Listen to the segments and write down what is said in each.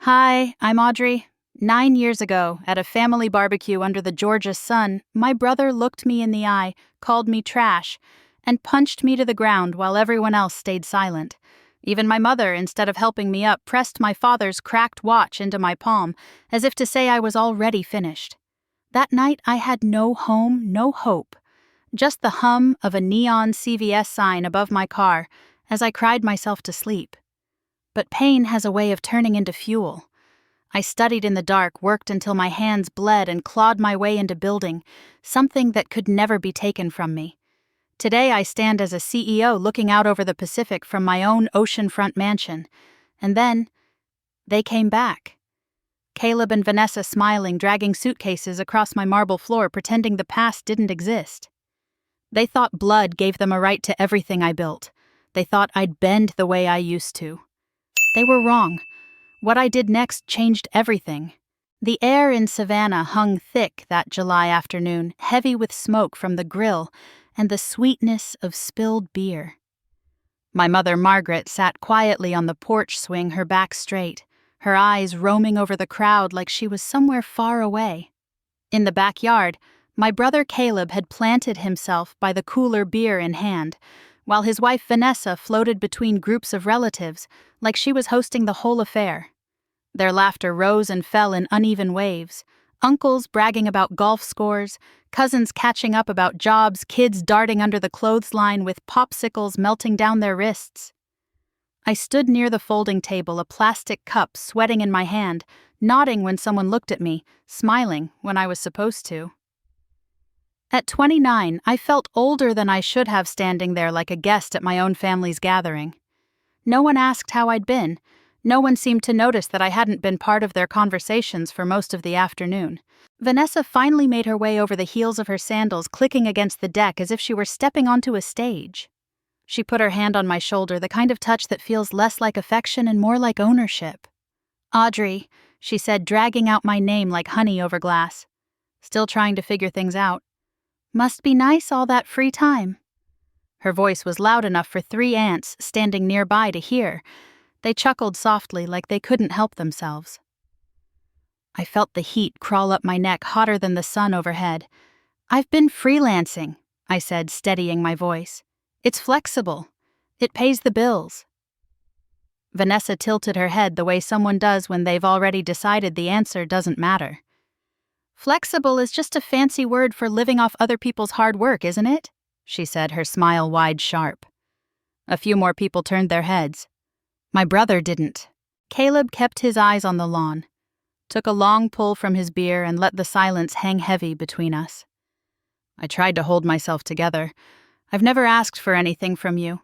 Hi, I'm Audrey. 9 years ago, at a family barbecue under the Georgia sun, my brother looked me in the eye, called me trash, and punched me to the ground while everyone else stayed silent. Even my mother, instead of helping me up, pressed my father's cracked watch into my palm, as if to say I was already finished. That night, I had no home, no hope. Just the hum of a neon CVS sign above my car as I cried myself to sleep. But pain has a way of turning into fuel. I studied in the dark, worked until my hands bled, and clawed my way into building, something that could never be taken from me. Today I stand as a CEO looking out over the Pacific from my own oceanfront mansion. And then, they came back. Caleb and Vanessa smiling, dragging suitcases across my marble floor, pretending the past didn't exist. They thought blood gave them a right to everything I built. They thought I'd bend the way I used to. They were wrong. What I did next changed everything. The air in Savannah hung thick that July afternoon, heavy with smoke from the grill and the sweetness of spilled beer. My mother, Margaret, sat quietly on the porch swing, her back straight, her eyes roaming over the crowd like she was somewhere far away. In the backyard, my brother Caleb had planted himself by the cooler, beer in hand, while his wife Vanessa floated between groups of relatives like she was hosting the whole affair. Their laughter rose and fell in uneven waves, uncles bragging about golf scores, cousins catching up about jobs, kids darting under the clothesline with popsicles melting down their wrists. I stood near the folding table, a plastic cup sweating in my hand, nodding when someone looked at me, smiling when I was supposed to. At 29, I felt older than I should have, standing there like a guest at my own family's gathering. No one asked how I'd been. No one seemed to notice that I hadn't been part of their conversations for most of the afternoon. Vanessa finally made her way over the heels of her sandals, clicking against the deck as if she were stepping onto a stage. She put her hand on my shoulder, the kind of touch that feels less like affection and more like ownership. "Audrey," she said, dragging out my name like honey over glass. Still trying to figure things out. "Must be nice, all that free time." Her voice was loud enough for 3 aunts standing nearby to hear. They chuckled softly like they couldn't help themselves. I felt the heat crawl up my neck, hotter than the sun overhead. "I've been freelancing," I said, steadying my voice. "It's flexible. It pays the bills." Vanessa tilted her head the way someone does when they've already decided the answer doesn't matter. "Flexible is just a fancy word for living off other people's hard work, isn't it?" she said, her smile wide sharp. A few more people turned their heads. My brother didn't. Caleb kept his eyes on the lawn, took a long pull from his beer, and let the silence hang heavy between us. I tried to hold myself together. "I've never asked for anything from you,"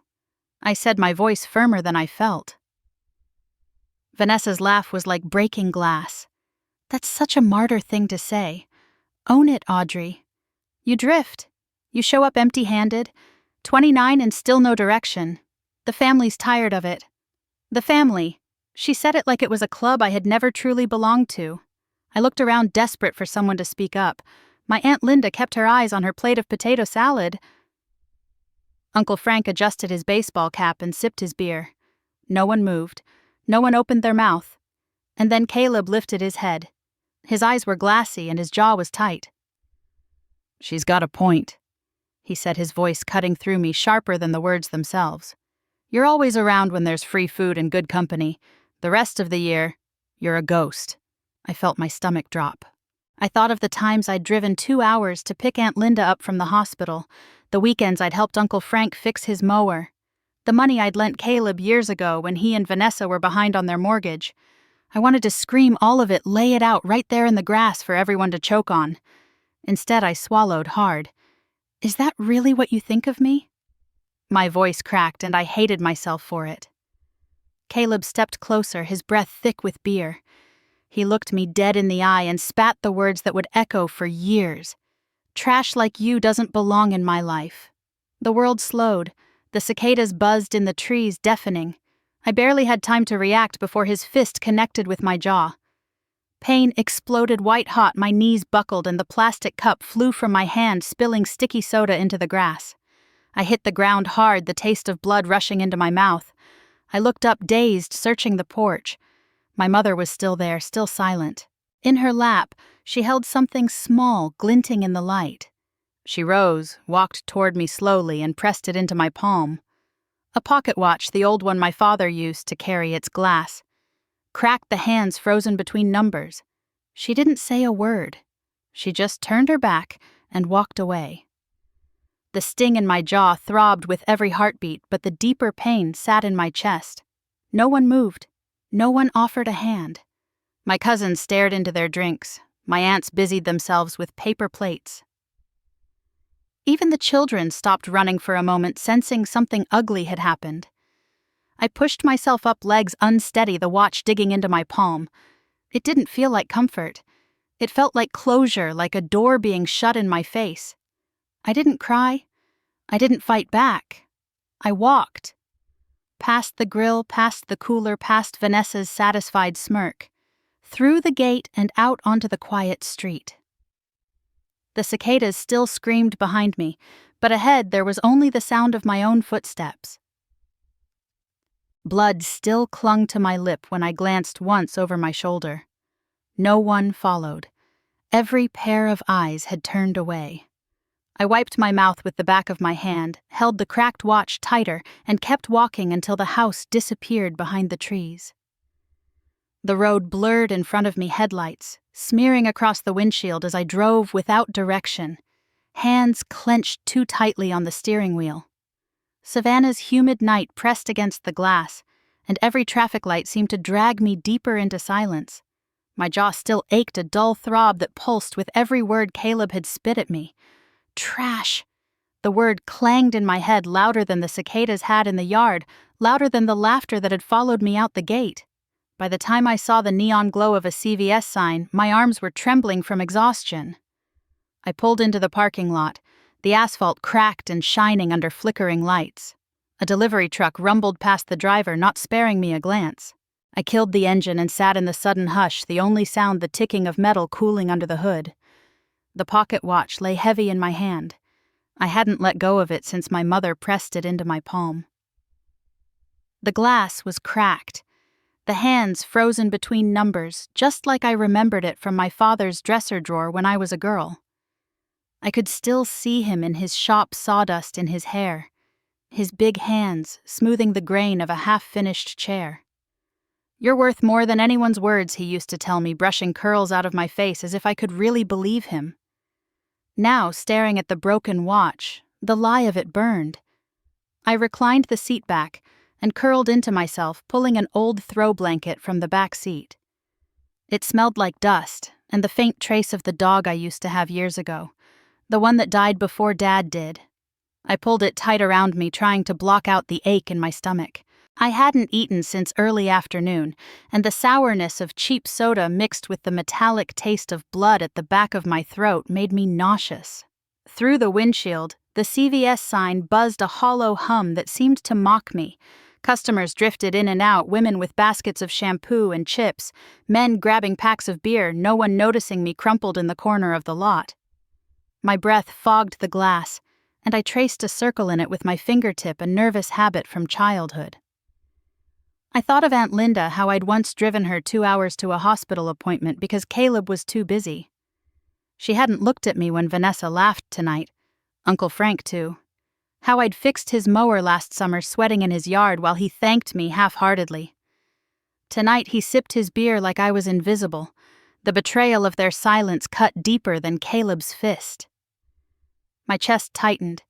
I said, my voice firmer than I felt. Vanessa's laugh was like breaking glass. "That's such a martyr thing to say. Own it, Audrey. You drift. You show up empty-handed. 29 and still no direction. The family's tired of it." The family. She said it like it was a club I had never truly belonged to. I looked around, desperate for someone to speak up. My Aunt Linda kept her eyes on her plate of potato salad. Uncle Frank adjusted his baseball cap and sipped his beer. No one moved. No one opened their mouth. And then Caleb lifted his head. His eyes were glassy and his jaw was tight. "She's got a point," he said, his voice cutting through me, sharper than the words themselves. "You're always around when there's free food and good company. The rest of the year, you're a ghost." I felt my stomach drop. I thought of the times I'd driven 2 hours to pick Aunt Linda up from the hospital, the weekends I'd helped Uncle Frank fix his mower, the money I'd lent Caleb years ago when he and Vanessa were behind on their mortgage. I wanted to scream all of it, lay it out right there in the grass for everyone to choke on. Instead, I swallowed hard. "Is that really what you think of me?" My voice cracked, and I hated myself for it. Caleb stepped closer, his breath thick with beer. He looked me dead in the eye and spat the words that would echo for years. "Trash like you doesn't belong in my life." The world slowed. The cicadas buzzed in the trees, deafening. I barely had time to react before his fist connected with my jaw. Pain exploded white-hot, my knees buckled, and the plastic cup flew from my hand, spilling sticky soda into the grass. I hit the ground hard, the taste of blood rushing into my mouth. I looked up, dazed, searching the porch. My mother was still there, still silent. In her lap, she held something small, glinting in the light. She rose, walked toward me slowly, and pressed it into my palm. A pocket watch, the old one my father used to carry its glass. Cracked the hands frozen between numbers. She didn't say a word. She just turned her back and walked away. The sting in my jaw throbbed with every heartbeat, but the deeper pain sat in my chest. No one moved. No one offered a hand. My cousins stared into their drinks. My aunts busied themselves with paper plates. Even the children stopped running for a moment, sensing something ugly had happened. I pushed myself up, legs unsteady, the watch digging into my palm. It didn't feel like comfort. It felt like closure, like a door being shut in my face. I didn't cry. I didn't fight back. I walked. Past the grill, past the cooler, past Vanessa's satisfied smirk. Through the gate and out onto the quiet street. The cicadas still screamed behind me, but ahead there was only the sound of my own footsteps. Blood still clung to my lip when I glanced once over my shoulder. No one followed. Every pair of eyes had turned away. I wiped my mouth with the back of my hand, held the cracked watch tighter, and kept walking until the house disappeared behind the trees. The road blurred in front of me, headlights, smearing across the windshield as I drove without direction, hands clenched too tightly on the steering wheel. Savannah's humid night pressed against the glass, and every traffic light seemed to drag me deeper into silence. My jaw still ached, a dull throb that pulsed with every word Caleb had spit at me. Trash! The word clanged in my head louder than the cicadas had in the yard, louder than the laughter that had followed me out the gate. By the time I saw the neon glow of a CVS sign, my arms were trembling from exhaustion. I pulled into the parking lot, the asphalt cracked and shining under flickering lights. A delivery truck rumbled past the driver, not sparing me a glance. I killed the engine and sat in the sudden hush, the only sound the ticking of metal cooling under the hood. The pocket watch lay heavy in my hand. I hadn't let go of it since my mother pressed it into my palm. The glass was cracked, the hands frozen between numbers, just like I remembered it from my father's dresser drawer when I was a girl. I could still see him in his shop sawdust in his hair, his big hands smoothing the grain of a half-finished chair. "You're worth more than anyone's words," he used to tell me, brushing curls out of my face as if I could really believe him. Now, staring at the broken watch, the lie of it burned. I reclined the seat back and curled into myself, pulling an old throw blanket from the back seat. It smelled like dust and the faint trace of the dog I used to have years ago, the one that died before Dad did. I pulled it tight around me, trying to block out the ache in my stomach. I hadn't eaten since early afternoon, and the sourness of cheap soda mixed with the metallic taste of blood at the back of my throat made me nauseous. Through the windshield, the CVS sign buzzed a hollow hum that seemed to mock me. Customers drifted in and out, women with baskets of shampoo and chips, men grabbing packs of beer, no one noticing me crumpled in the corner of the lot. My breath fogged the glass, and I traced a circle in it with my fingertip, a nervous habit from childhood. I thought of Aunt Linda, how I'd once driven her 2 hours to a hospital appointment because Caleb was too busy. She hadn't looked at me when Vanessa laughed tonight. Uncle Frank, too. How I'd fixed his mower last summer, sweating in his yard while he thanked me half-heartedly. Tonight he sipped his beer like I was invisible. The betrayal of their silence cut deeper than Caleb's fist. My chest tightened,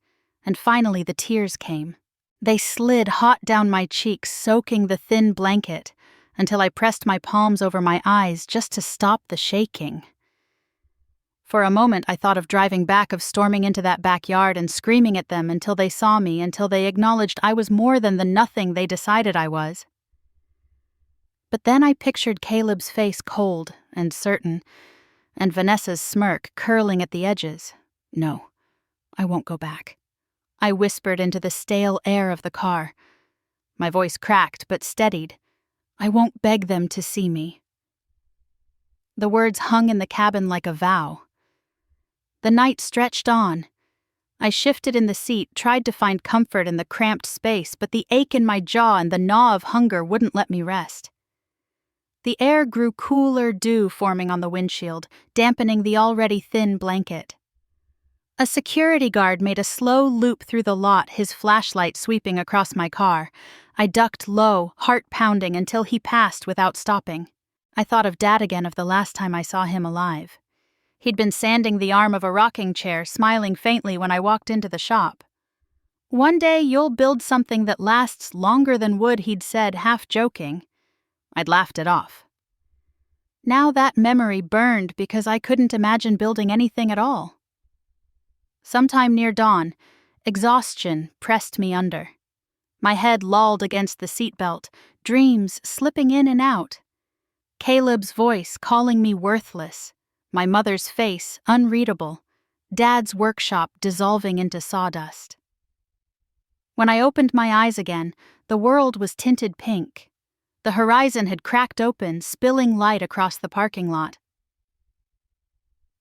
and finally the tears came. They slid hot down my cheeks, soaking the thin blanket, until I pressed my palms over my eyes just to stop the shaking. For a moment I thought of driving back, of storming into that backyard and screaming at them until they saw me, until they acknowledged I was more than the nothing they decided I was. But then I pictured Caleb's face cold and certain, and Vanessa's smirk curling at the edges. No, I won't go back. I whispered into the stale air of the car. My voice cracked but steadied. I won't beg them to see me. The words hung in the cabin like a vow. The night stretched on. I shifted in the seat, tried to find comfort in the cramped space, but the ache in my jaw and the gnaw of hunger wouldn't let me rest. The air grew cooler, dew forming on the windshield, dampening the already thin blanket. A security guard made a slow loop through the lot, his flashlight sweeping across my car. I ducked low, heart pounding, until he passed without stopping. I thought of Dad again, of the last time I saw him alive. He'd been sanding the arm of a rocking chair, smiling faintly when I walked into the shop. "One day you'll build something that lasts longer than wood," he'd said, half joking. I'd laughed it off. Now that memory burned because I couldn't imagine building anything at all. Sometime near dawn, exhaustion pressed me under. My head lolled against the seatbelt, dreams slipping in and out. Caleb's voice calling me worthless, my mother's face unreadable, Dad's workshop dissolving into sawdust. When I opened my eyes again, the world was tinted pink. The horizon had cracked open, spilling light across the parking lot.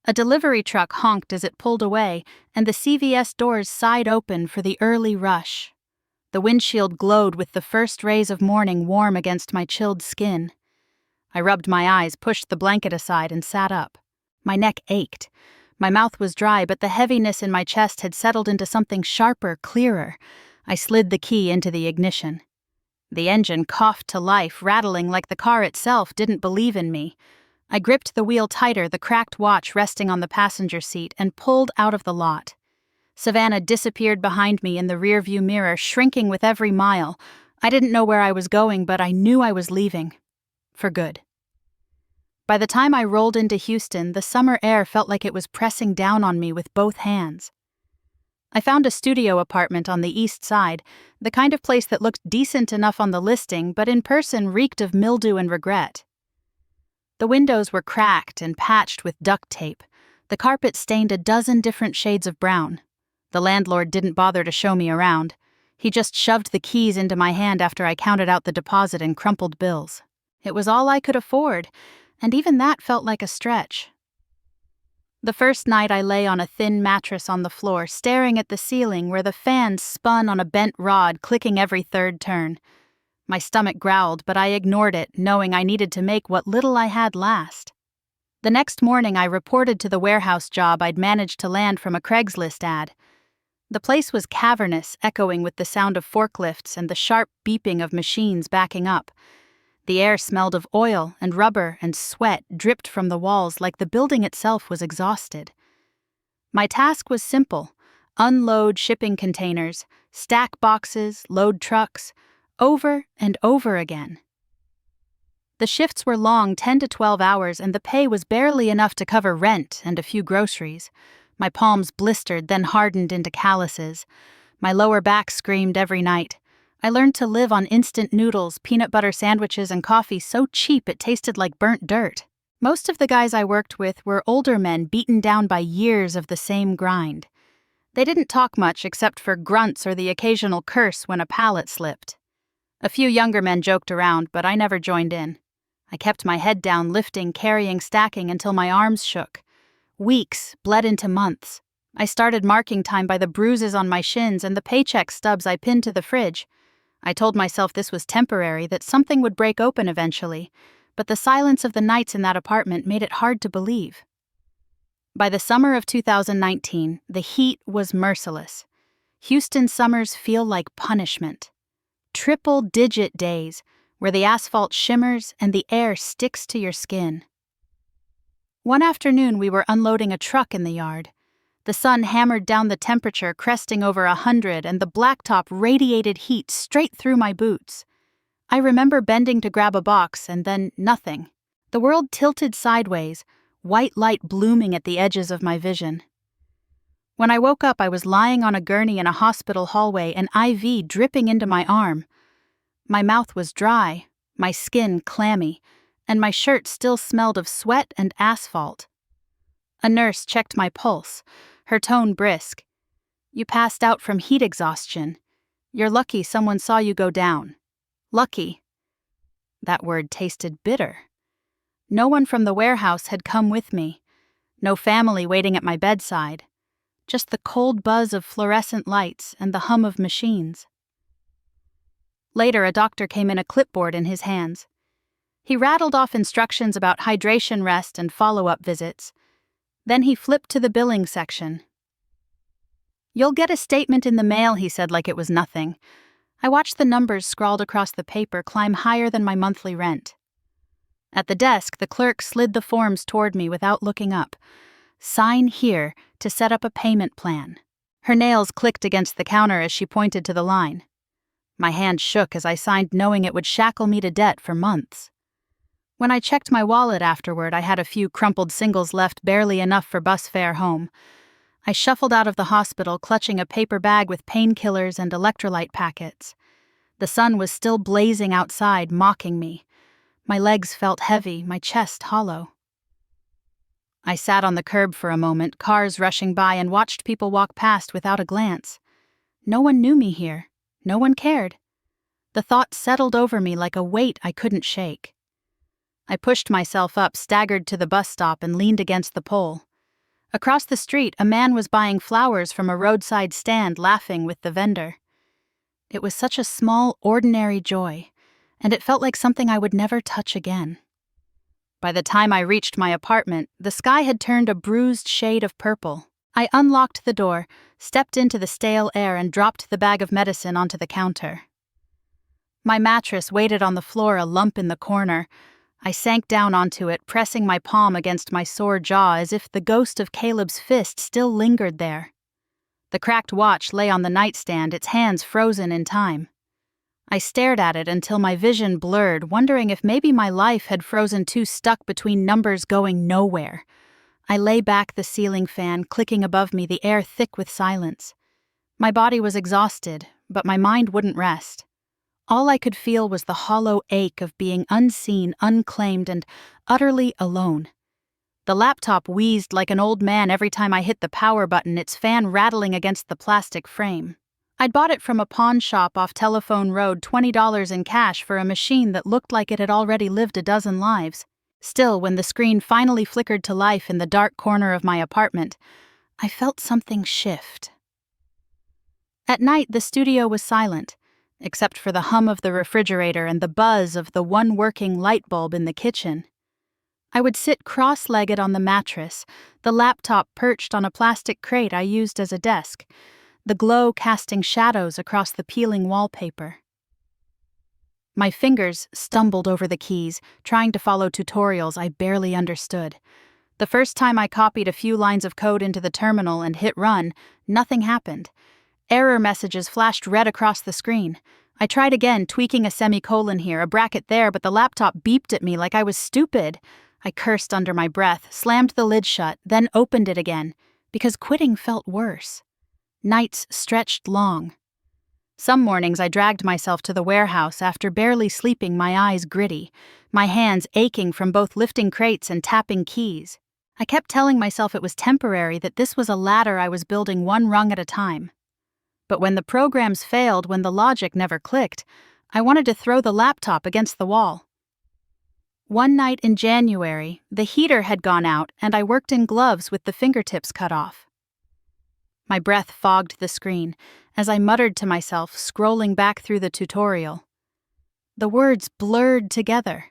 A delivery truck honked as it pulled away, and the CVS doors sighed open for the early rush. The windshield glowed with the first rays of morning warm against my chilled skin. I rubbed my eyes, pushed the blanket aside, and sat up. My neck ached. My mouth was dry, but the heaviness in my chest had settled into something sharper, clearer. I slid the key into the ignition. The engine coughed to life, rattling like the car itself didn't believe in me. I gripped the wheel tighter, the cracked watch resting on the passenger seat, and pulled out of the lot. Savannah disappeared behind me in the rearview mirror, shrinking with every mile. I didn't know where I was going, but I knew I was leaving. For good. By the time I rolled into Houston, the summer air felt like it was pressing down on me with both hands. I found a studio apartment on the east side, the kind of place that looked decent enough on the listing, but in person reeked of mildew and regret. The windows were cracked and patched with duct tape. The carpet stained a dozen different shades of brown. The landlord didn't bother to show me around. He just shoved the keys into my hand after I counted out the deposit in crumpled bills. It was all I could afford, and even that felt like a stretch. The first night I lay on a thin mattress on the floor, staring at the ceiling where the fan spun on a bent rod, clicking every third turn. My stomach growled, but I ignored it, knowing I needed to make what little I had last. The next morning I reported to the warehouse job I'd managed to land from a Craigslist ad. The place was cavernous, echoing with the sound of forklifts and the sharp beeping of machines backing up. The air smelled of oil and rubber, and sweat dripped from the walls like the building itself was exhausted. My task was simple: unload shipping containers, stack boxes, load trucks, over and over again. The shifts were long, 10 to 12 hours, and the pay was barely enough to cover rent and a few groceries. My palms blistered, then hardened into calluses. My lower back screamed every night. I learned to live on instant noodles, peanut butter sandwiches, and coffee so cheap it tasted like burnt dirt. Most of the guys I worked with were older men beaten down by years of the same grind. They didn't talk much except for grunts or the occasional curse when a pallet slipped. A few younger men joked around, but I never joined in. I kept my head down, lifting, carrying, stacking until my arms shook. Weeks bled into months. I started marking time by the bruises on my shins and the paycheck stubs I pinned to the fridge. I told myself this was temporary, that something would break open eventually, but the silence of the nights in that apartment made it hard to believe. By the summer of 2019, the heat was merciless. Houston summers feel like punishment. Triple-digit days, where the asphalt shimmers and the air sticks to your skin. One afternoon we were unloading a truck in the yard. The sun hammered down the temperature, cresting over 100, and the blacktop radiated heat straight through my boots. I remember bending to grab a box, and then nothing. The world tilted sideways, white light blooming at the edges of my vision. When I woke up, I was lying on a gurney in a hospital hallway, an IV dripping into my arm. My mouth was dry, my skin clammy, and my shirt still smelled of sweat and asphalt. A nurse checked my pulse, her tone brisk. "You passed out from heat exhaustion. You're lucky someone saw you go down." Lucky. That word tasted bitter. No one from the warehouse had come with me. No family waiting at my bedside. Just the cold buzz of fluorescent lights and the hum of machines. Later, a doctor came in, a clipboard in his hands. He rattled off instructions about hydration, rest, and follow-up visits. Then he flipped to the billing section. "You'll get a statement in the mail," he said like it was nothing. I watched the numbers scrawled across the paper climb higher than my monthly rent. At the desk, the clerk slid the forms toward me without looking up. "Sign here to set up a payment plan." Her nails clicked against the counter as she pointed to the line. My hand shook as I signed, knowing it would shackle me to debt for months. When I checked my wallet afterward, I had a few crumpled singles left, barely enough for bus fare home. I shuffled out of the hospital, clutching a paper bag with painkillers and electrolyte packets. The sun was still blazing outside, mocking me. My legs felt heavy, my chest hollow. I sat on the curb for a moment, cars rushing by, and watched people walk past without a glance. No one knew me here. No one cared. The thought settled over me like a weight I couldn't shake. I pushed myself up, staggered to the bus stop, and leaned against the pole. Across the street, a man was buying flowers from a roadside stand, laughing with the vendor. It was such a small, ordinary joy, and it felt like something I would never touch again. By the time I reached my apartment, the sky had turned a bruised shade of purple. I unlocked the door, stepped into the stale air, and dropped the bag of medicine onto the counter. My mattress waited on the floor, a lump in the corner. I sank down onto it, pressing my palm against my sore jaw as if the ghost of Caleb's fist still lingered there. The cracked watch lay on the nightstand, its hands frozen in time. I stared at it until my vision blurred, wondering if maybe my life had frozen too, stuck between numbers going nowhere. I lay back, the ceiling fan clicking above me, the air thick with silence. My body was exhausted, but my mind wouldn't rest. All I could feel was the hollow ache of being unseen, unclaimed, and utterly alone. The laptop wheezed like an old man every time I hit the power button, its fan rattling against the plastic frame. I'd bought it from a pawn shop off Telephone Road, $20 in cash for a machine that looked like it had already lived a dozen lives. Still, when the screen finally flickered to life in the dark corner of my apartment, I felt something shift. At night, the studio was silent, except for the hum of the refrigerator and the buzz of the one working light bulb in the kitchen. I would sit cross-legged on the mattress, the laptop perched on a plastic crate I used as a desk, the glow casting shadows across the peeling wallpaper. My fingers stumbled over the keys, trying to follow tutorials I barely understood. The first time I copied a few lines of code into the terminal and hit run, nothing happened. Error messages flashed red across the screen. I tried again, tweaking a semicolon here, a bracket there, but the laptop beeped at me like I was stupid. I cursed under my breath, slammed the lid shut, then opened it again, because quitting felt worse. Nights stretched long. Some mornings I dragged myself to the warehouse after barely sleeping, my eyes gritty, my hands aching from both lifting crates and tapping keys. I kept telling myself it was temporary, that this was a ladder I was building one rung at a time. But when the programs failed, when the logic never clicked, I wanted to throw the laptop against the wall. One night in January, the heater had gone out and I worked in gloves with the fingertips cut off. My breath fogged the screen as I muttered to myself, scrolling back through the tutorial. The words blurred together.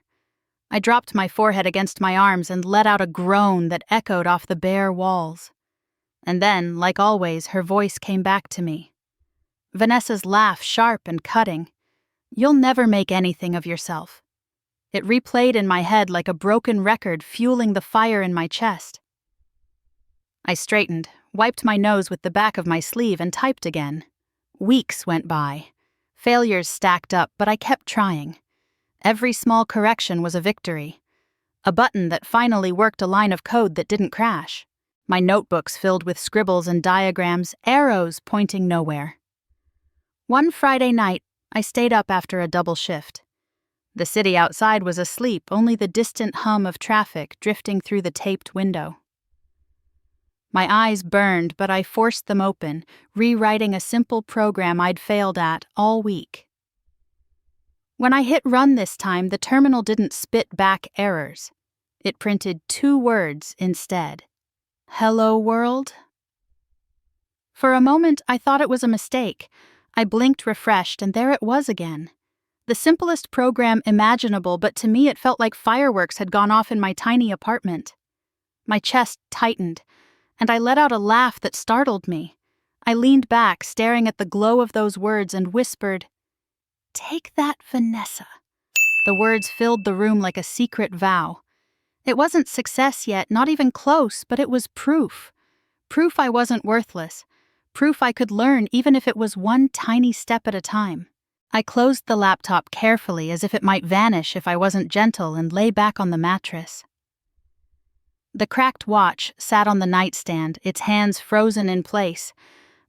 I dropped my forehead against my arms and let out a groan that echoed off the bare walls. And then, like always, her voice came back to me. Vanessa's laugh, sharp and cutting. "You'll never make anything of yourself." It replayed in my head like a broken record, fueling the fire in my chest. I straightened, wiped my nose with the back of my sleeve, and typed again. Weeks went by. Failures stacked up, but I kept trying. Every small correction was a victory. A button that finally worked, a line of code that didn't crash. My notebooks filled with scribbles and diagrams, arrows pointing nowhere. One Friday night, I stayed up after a double shift. The city outside was asleep, only the distant hum of traffic drifting through the taped window. My eyes burned, but I forced them open, rewriting a simple program I'd failed at all week. When I hit run this time, the terminal didn't spit back errors. It printed 2 words instead. "Hello, world?" For a moment, I thought it was a mistake. I blinked, refreshed, and there it was again. The simplest program imaginable, but to me it felt like fireworks had gone off in my tiny apartment. My chest tightened, and I let out a laugh that startled me. I leaned back, staring at the glow of those words, and whispered, "Take that, Vanessa." The words filled the room like a secret vow. It wasn't success yet, not even close, but it was proof. Proof I wasn't worthless. Proof I could learn even if it was one tiny step at a time. I closed the laptop carefully as if it might vanish if I wasn't gentle and lay back on the mattress. The cracked watch sat on the nightstand, its hands frozen in place,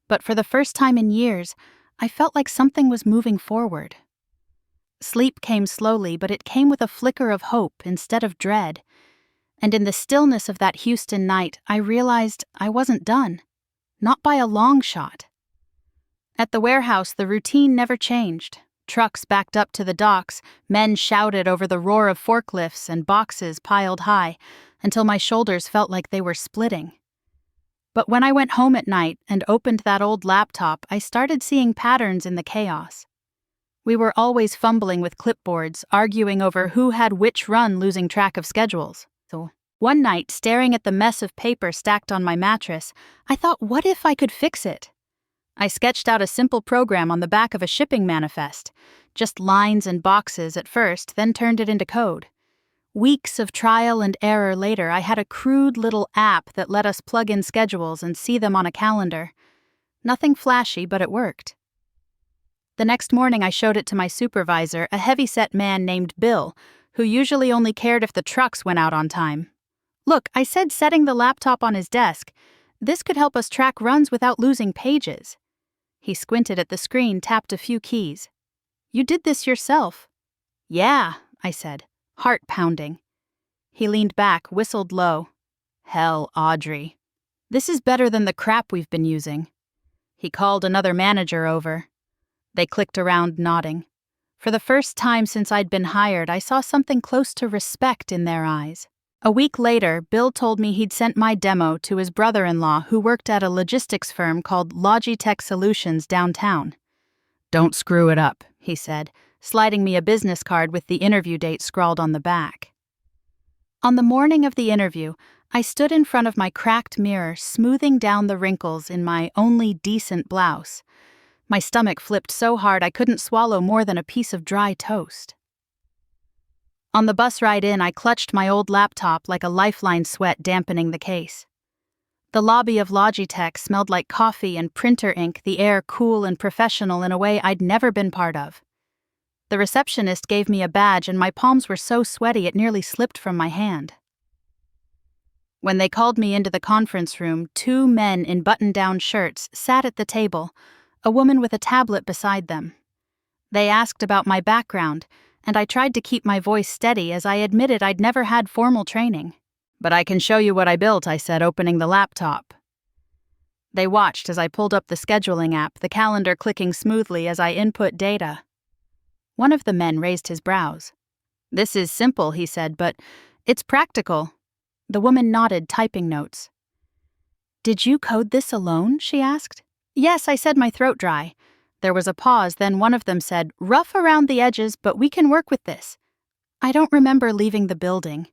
but for the first time in years, I felt like something was moving forward. Sleep came slowly, but it came with a flicker of hope instead of dread. And in the stillness of that Houston night, I realized I wasn't done. Not by a long shot. At the warehouse, the routine never changed. Trucks backed up to the docks, men shouted over the roar of forklifts and boxes piled high, until my shoulders felt like they were splitting. But when I went home at night and opened that old laptop, I started seeing patterns in the chaos. We were always fumbling with clipboards, arguing over who had which run, losing track of schedules. So one night, staring at the mess of paper stacked on my mattress, I thought, what if I could fix it? I sketched out a simple program on the back of a shipping manifest, just lines and boxes at first, then turned it into code. Weeks of trial and error later, I had a crude little app that let us plug in schedules and see them on a calendar. Nothing flashy, but it worked. The next morning, I showed it to my supervisor, a heavy-set man named Bill, who usually only cared if the trucks went out on time. "Look, I said setting the laptop on his desk. This could help us track runs without losing pages." He squinted at the screen, tapped a few keys. "You did this yourself." "Yeah," I said, heart pounding. He leaned back, whistled low. "Hell, Audrey. This is better than the crap we've been using." He called another manager over. They clicked around, nodding. For the first time since I'd been hired, I saw something close to respect in their eyes. A week later, Bill told me he'd sent my demo to his brother-in-law who worked at a logistics firm called Logitech Solutions downtown. "Don't screw it up," he said, sliding me a business card with the interview date scrawled on the back. On the morning of the interview, I stood in front of my cracked mirror, smoothing down the wrinkles in my only decent blouse. My stomach flipped so hard I couldn't swallow more than a piece of dry toast. On the bus ride in, I clutched my old laptop like a lifeline, sweat dampening the case. The lobby of Logitech smelled like coffee and printer ink, the air cool and professional in a way I'd never been part of. The receptionist gave me a badge and my palms were so sweaty it nearly slipped from my hand. When they called me into the conference room, 2 men in button-down shirts sat at the table, a woman with a tablet beside them. They asked about my background, and I tried to keep my voice steady as I admitted I'd never had formal training. "But I can show you what I built," I said, opening the laptop. They watched as I pulled up the scheduling app, the calendar clicking smoothly as I input data. One of the men raised his brows. "This is simple," he said, "but it's practical." The woman nodded, typing notes. "Did you code this alone?" she asked. "Yes," I said, my throat dry. There was a pause, then one of them said, "Rough around the edges, but we can work with this." I don't remember leaving the building.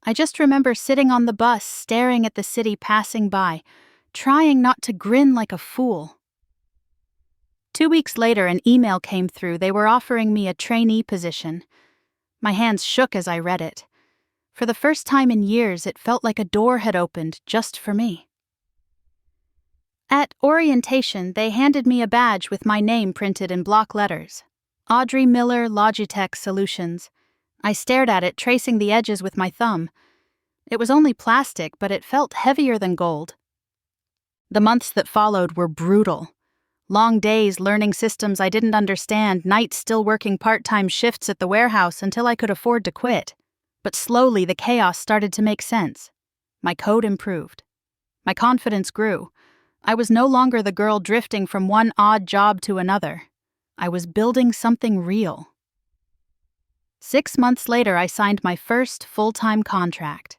I just remember sitting on the bus, staring at the city passing by, trying not to grin like a fool. 2 weeks later, an email came through. They were offering me a trainee position. My hands shook as I read it. For the first time in years, it felt like a door had opened just for me. At orientation, they handed me a badge with my name printed in block letters. Audrey Miller, Logitech Solutions. I stared at it, tracing the edges with my thumb. It was only plastic, but it felt heavier than gold. The months that followed were brutal. Long days learning systems I didn't understand, nights still working part-time shifts at the warehouse until I could afford to quit. But slowly the chaos started to make sense. My code improved. My confidence grew. I was no longer the girl drifting from one odd job to another. I was building something real. 6 months later, I signed my first full-time contract.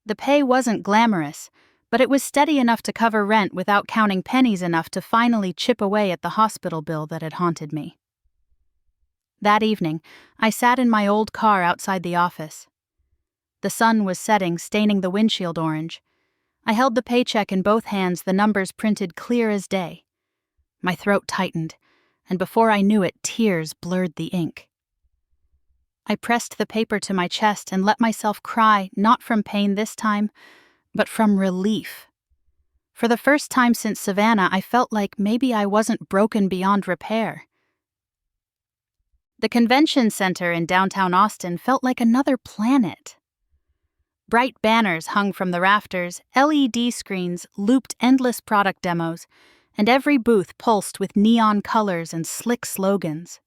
The pay wasn't glamorous, but it was steady enough to cover rent without counting pennies enough to finally chip away at the hospital bill that had haunted me. That evening, I sat in my old car outside the office. The sun was setting, staining the windshield orange. I held the paycheck in both hands, the numbers printed clear as day. My throat tightened, and before I knew it, tears blurred the ink. I pressed the paper to my chest and let myself cry, not from pain this time, but from relief. For the first time since Savannah, I felt like maybe I wasn't broken beyond repair. The convention center in downtown Austin felt like another planet. Bright banners hung from the rafters, LED screens looped endless product demos, and every booth pulsed with neon colors and slick slogans.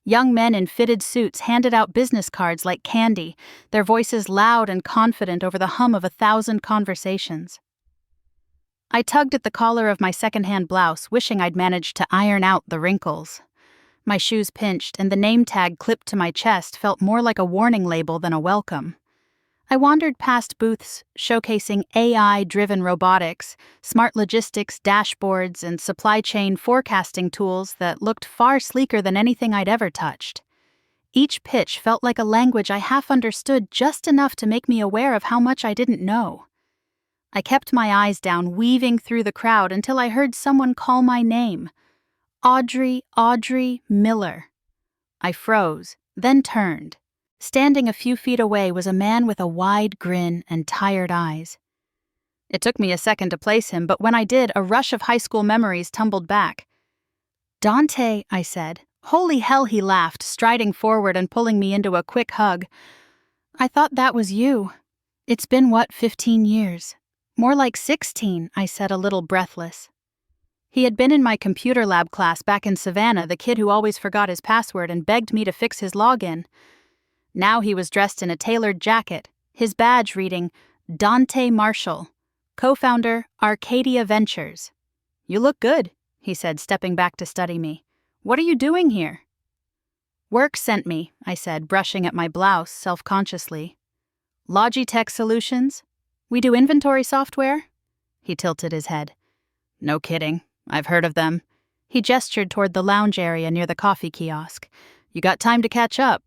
Young men in fitted suits handed out business cards like candy, their voices loud and confident over the hum of 1,000 conversations. I tugged at the collar of my secondhand blouse, wishing I'd managed to iron out the wrinkles. My shoes pinched, and the name tag clipped to my chest felt more like a warning label than a welcome. I wandered past booths showcasing AI-driven robotics, smart logistics dashboards, and supply chain forecasting tools that looked far sleeker than anything I'd ever touched. Each pitch felt like a language I half understood, just enough to make me aware of how much I didn't know. I kept my eyes down, weaving through the crowd until I heard someone call my name. Audrey Miller. I froze, then turned. Standing a few feet away was a man with a wide grin and tired eyes. It took me a second to place him, but when I did, a rush of high school memories tumbled back. "Dante," I said. "Holy hell," he laughed, striding forward and pulling me into a quick hug. "I thought that was you. It's been, 15 years? More like 16, I said, a little breathless. He had been in my computer lab class back in Savannah, the kid who always forgot his password and begged me to fix his login. Now he was dressed in a tailored jacket, his badge reading, Dante Marshall, co-founder, Arcadia Ventures. "You look good," he said, stepping back to study me. "What are you doing here?" "Work sent me," I said, brushing at my blouse self-consciously. "Logitech Solutions? We do inventory software?" He tilted his head. "No kidding. I've heard of them." He gestured toward the lounge area near the coffee kiosk. "You got time to catch up?"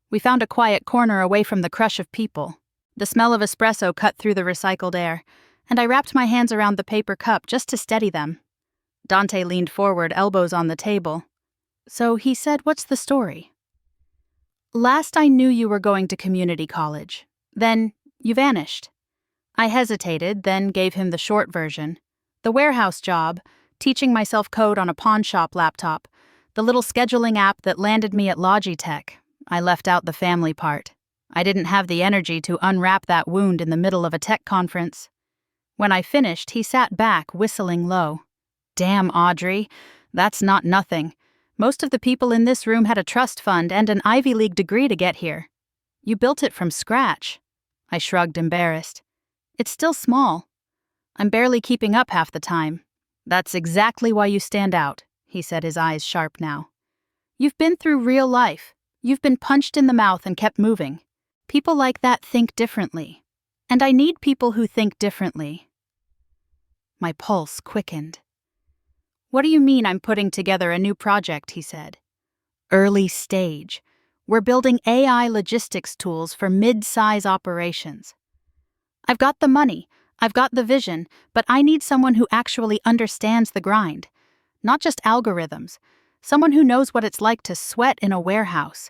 We found a quiet corner away from the crush of people. The smell of espresso cut through the recycled air, and I wrapped my hands around the paper cup just to steady them. Dante leaned forward, elbows on the table. So he said, "What's the story?" "Last I knew you were going to community college. Then you vanished." I hesitated, then gave him the short version. The warehouse job, teaching myself code on a pawn shop laptop, the little scheduling app that landed me at Logitech. I left out the family part. I didn't have the energy to unwrap that wound in the middle of a tech conference. When I finished, he sat back, whistling low. "Damn, Audrey, that's not nothing. Most of the people in this room had a trust fund and an Ivy League degree to get here. You built it from scratch." I shrugged, embarrassed. "It's still small. I'm barely keeping up half the time." "That's exactly why you stand out," he said, his eyes sharp now. "You've been through real life. You've been punched in the mouth and kept moving. People like that think differently. And I need people who think differently." My pulse quickened. "What do you mean I'm putting together a new project?" he said. "Early stage. We're building AI logistics tools for mid-size operations. I've got the money, I've got the vision, but I need someone who actually understands the grind. Not just algorithms. Someone who knows what it's like to sweat in a warehouse."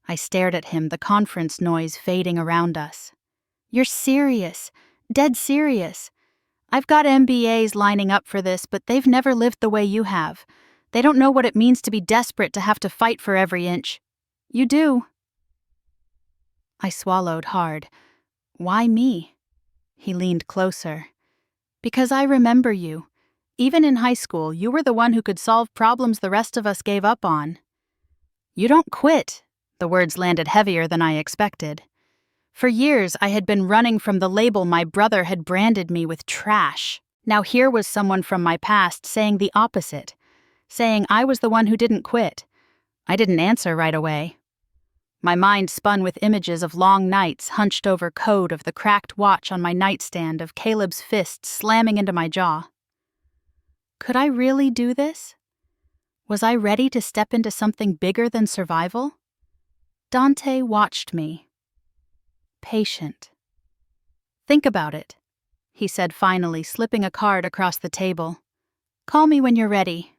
I stared at him, the conference noise fading around us. "You're serious. Dead serious. I've got MBAs lining up for this, but they've never lived the way you have. They don't know what it means to be desperate, to have to fight for every inch. You do." I swallowed hard. "Why me?" He leaned closer. "Because I remember you. Even in high school, you were the one who could solve problems the rest of us gave up on. You don't quit." The words landed heavier than I expected. For years, I had been running from the label my brother had branded me with, trash. Now here was someone from my past saying the opposite, saying I was the one who didn't quit. I didn't answer right away. My mind spun with images of long nights hunched over code, of the cracked watch on my nightstand, of Caleb's fist slamming into my jaw. Could I really do this? Was I ready to step into something bigger than survival? Dante watched me. Patient. Think about it, he said finally, slipping a card across the table. Call me when you're ready.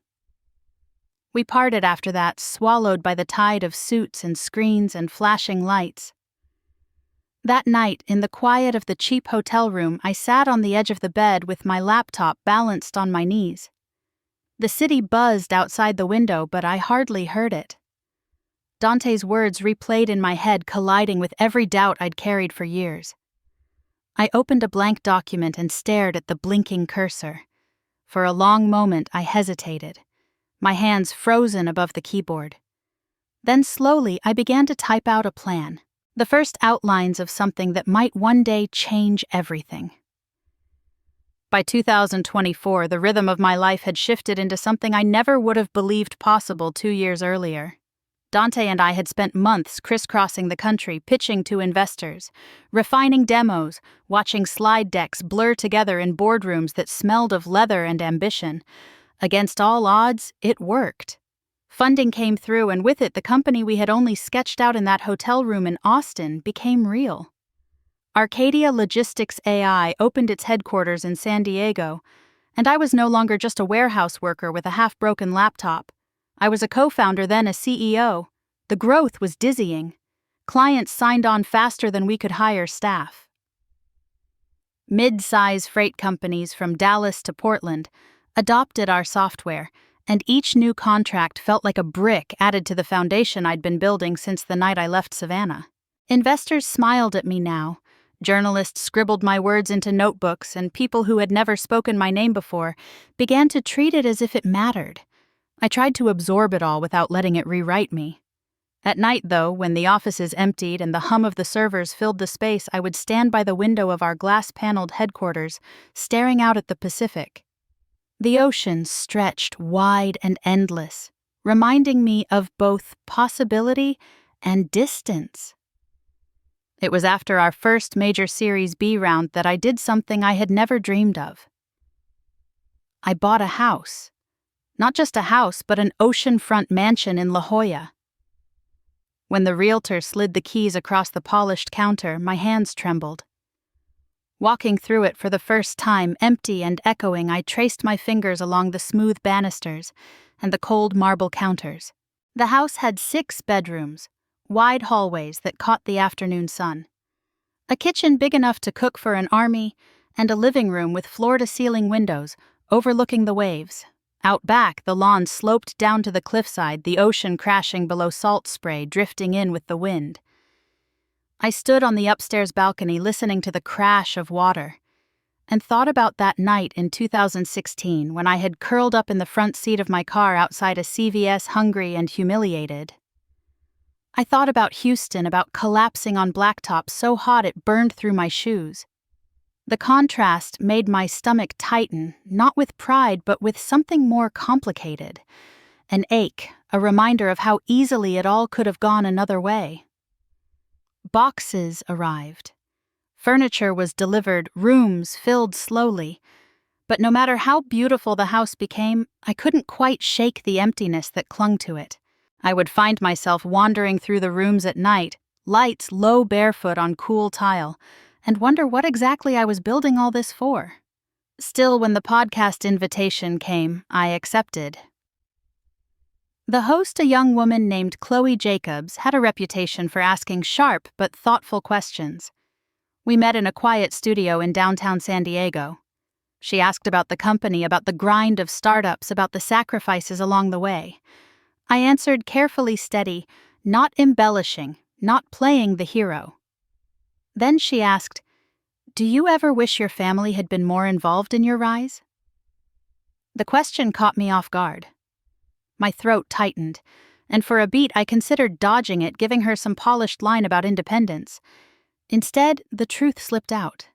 We parted after that, swallowed by the tide of suits and screens and flashing lights. That night, in the quiet of the cheap hotel room, I sat on the edge of the bed with my laptop balanced on my knees. The city buzzed outside the window, but I hardly heard it. Dante's words replayed in my head, colliding with every doubt I'd carried for years. I opened a blank document and stared at the blinking cursor. For a long moment, I hesitated, my hands frozen above the keyboard. Then slowly, I began to type out a plan. The first outlines of something that might one day change everything. By 2024, the rhythm of my life had shifted into something I never would have believed possible 2 years earlier. Dante and I had spent months crisscrossing the country, pitching to investors, refining demos, watching slide decks blur together in boardrooms that smelled of leather and ambition. Against all odds, it worked. Funding came through, and with it, the company we had only sketched out in that hotel room in Austin became real. Arcadia Logistics AI opened its headquarters in San Diego, and I was no longer just a warehouse worker with a half-broken laptop. I was a co-founder, then a CEO. The growth was dizzying. Clients signed on faster than we could hire staff. Mid-size freight companies from Dallas to Portland adopted our software, and each new contract felt like a brick added to the foundation I'd been building since the night I left Savannah. Investors smiled at me now. Journalists scribbled my words into notebooks, and people who had never spoken my name before began to treat it as if it mattered. I tried to absorb it all without letting it rewrite me. At night, though, when the offices emptied and the hum of the servers filled the space, I would stand by the window of our glass-paneled headquarters, staring out at the Pacific. The ocean stretched wide and endless, reminding me of both possibility and distance. It was after our first major Series B round that I did something I had never dreamed of. I bought a house. Not just a house, but an oceanfront mansion in La Jolla. When the realtor slid the keys across the polished counter, my hands trembled. Walking through it for the first time, empty and echoing, I traced my fingers along the smooth banisters and the cold marble counters. The house had 6 bedrooms, wide hallways that caught the afternoon sun. A kitchen big enough to cook for an army, and a living room with floor-to-ceiling windows overlooking the waves. Out back, the lawn sloped down to the cliffside, the ocean crashing below salt spray drifting in with the wind. I stood on the upstairs balcony listening to the crash of water, and thought about that night in 2016 when I had curled up in the front seat of my car outside a CVS, hungry and humiliated. I thought about Houston, about collapsing on blacktop so hot it burned through my shoes. The contrast made my stomach tighten, not with pride but with something more complicated. An ache, a reminder of how easily it all could have gone another way. Boxes arrived. Furniture was delivered, rooms filled slowly. But no matter how beautiful the house became, I couldn't quite shake the emptiness that clung to it. I would find myself wandering through the rooms at night, lights low barefoot on cool tile, and wonder what exactly I was building all this for. Still, when the podcast invitation came, I accepted. The host, a young woman named Chloe Jacobs, had a reputation for asking sharp but thoughtful questions. We met in a quiet studio in downtown San Diego. She asked about the company, about the grind of startups, about the sacrifices along the way. I answered carefully steady, not embellishing, not playing the hero. Then she asked, "Do you ever wish your family had been more involved in your rise?" The question caught me off guard. My throat tightened, and for a beat I considered dodging it, giving her some polished line about independence. Instead, the truth slipped out.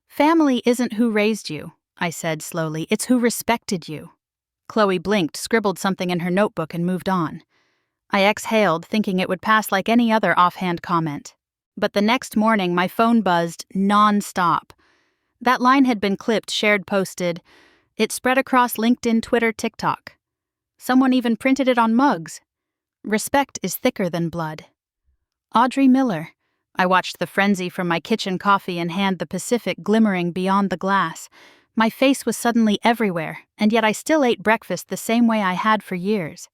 "Family isn't who raised you," I said slowly, "it's who respected you." Chloe blinked, scribbled something in her notebook, and moved on. I exhaled, thinking it would pass like any other offhand comment. But the next morning, my phone buzzed non-stop. That line had been clipped, shared, posted. It spread across LinkedIn, Twitter, TikTok. Someone even printed it on mugs. Respect is thicker than blood. Audrey Miller. I watched the frenzy from my kitchen coffee and hand the Pacific glimmering beyond the glass. My face was suddenly everywhere, and yet I still ate breakfast the same way I had for years.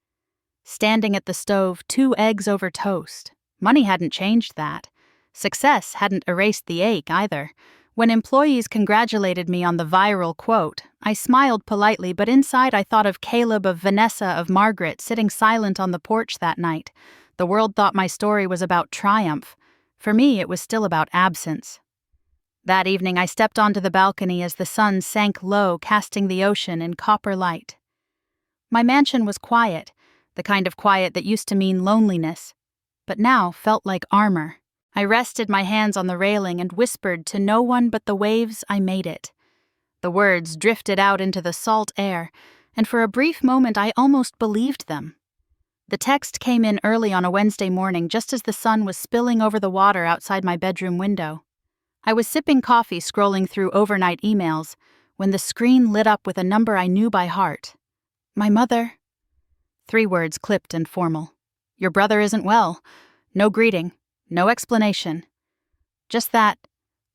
Standing at the stove, 2 eggs over toast. Money hadn't changed that. Success hadn't erased the ache either. When employees congratulated me on the viral quote, I smiled politely, but inside I thought of Caleb, of Vanessa, of Margaret sitting silent on the porch that night. The world thought my story was about triumph. For me, it was still about absence. That evening, I stepped onto the balcony as the sun sank low, casting the ocean in copper light. My mansion was quiet, the kind of quiet that used to mean loneliness, but now felt like armor. I rested my hands on the railing and whispered to no one but the waves I made it. The words drifted out into the salt air, and for a brief moment I almost believed them. The text came in early on a Wednesday morning, just as the sun was spilling over the water outside my bedroom window. I was sipping coffee, scrolling through overnight emails, when the screen lit up with a number I knew by heart. My mother. 3 words clipped and formal. Your brother isn't well. No greeting. No explanation. Just that.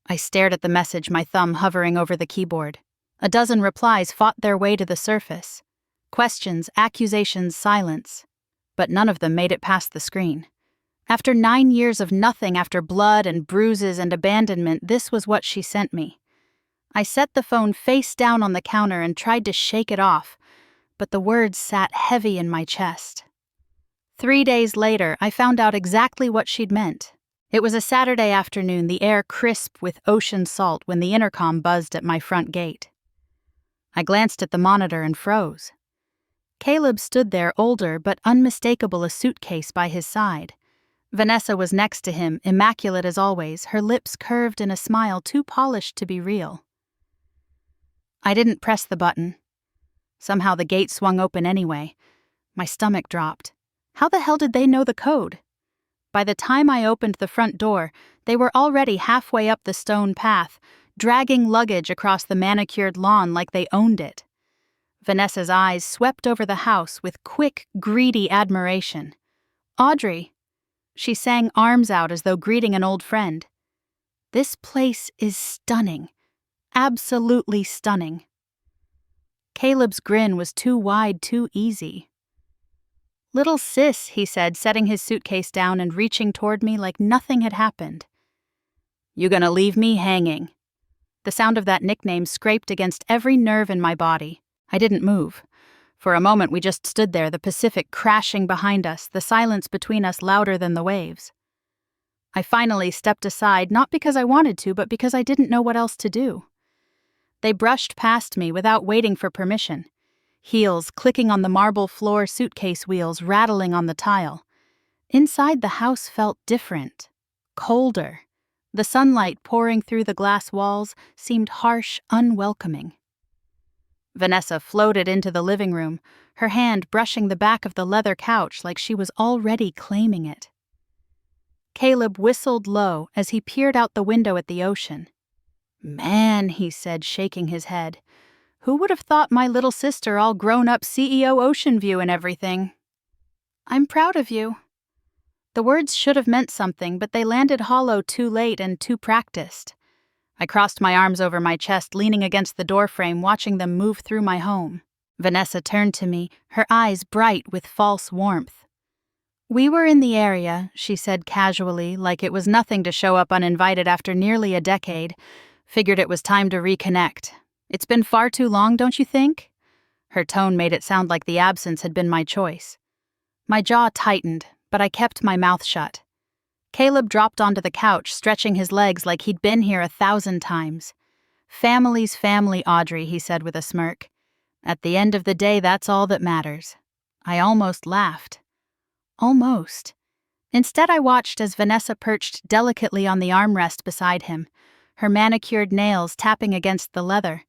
I stared at the message, my thumb hovering over the keyboard. A dozen replies fought their way to the surface. Questions, accusations, silence. But none of them made it past the screen. After 9 years of nothing, after blood and bruises and abandonment, this was what she sent me. I set the phone face down on the counter and tried to shake it off, but the words sat heavy in my chest. 3 days later, I found out exactly what she'd meant. It was a Saturday afternoon, the air crisp with ocean salt, when the intercom buzzed at my front gate. I glanced at the monitor and froze. Caleb stood there, older but unmistakable, a suitcase by his side. Vanessa was next to him, immaculate as always, her lips curved in a smile too polished to be real. I didn't press the button. Somehow the gate swung open anyway. My stomach dropped. How the hell did they know the code? By the time I opened the front door, they were already halfway up the stone path, dragging luggage across the manicured lawn like they owned it. Vanessa's eyes swept over the house with quick, greedy admiration. Audrey! She sang, arms out as though greeting an old friend. This place is stunning. Absolutely stunning. Caleb's grin was too wide, too easy. Little sis, he said, setting his suitcase down and reaching toward me like nothing had happened. You gonna leave me hanging? The sound of that nickname scraped against every nerve in my body. I didn't move. For a moment we just stood there, the Pacific crashing behind us, the silence between us louder than the waves. I finally stepped aside, not because I wanted to, but because I didn't know what else to do. They brushed past me without waiting for permission. Heels clicking on the marble floor, suitcase wheels rattling on the tile. Inside the house felt different, colder. The sunlight pouring through the glass walls seemed harsh, unwelcoming. Vanessa floated into the living room, her hand brushing the back of the leather couch like she was already claiming it. Caleb whistled low as he peered out the window at the ocean. Man, he said, shaking his head. Who would have thought my little sister all grown up CEO Ocean View and everything? I'm proud of you. The words should have meant something, but they landed hollow too late and too practiced. I crossed my arms over my chest, leaning against the doorframe, watching them move through my home. Vanessa turned to me, her eyes bright with false warmth. We were in the area, she said casually, like it was nothing to show up uninvited after nearly a decade. Figured it was time to reconnect. It's been far too long, don't you think? Her tone made it sound like the absence had been my choice. My jaw tightened, but I kept my mouth shut. Caleb dropped onto the couch, stretching his legs like he'd been here 1,000 times. Family's family, Audrey, he said with a smirk. At the end of the day, that's all that matters. I almost laughed. Almost. Instead, I watched as Vanessa perched delicately on the armrest beside him, her manicured nails tapping against the leather,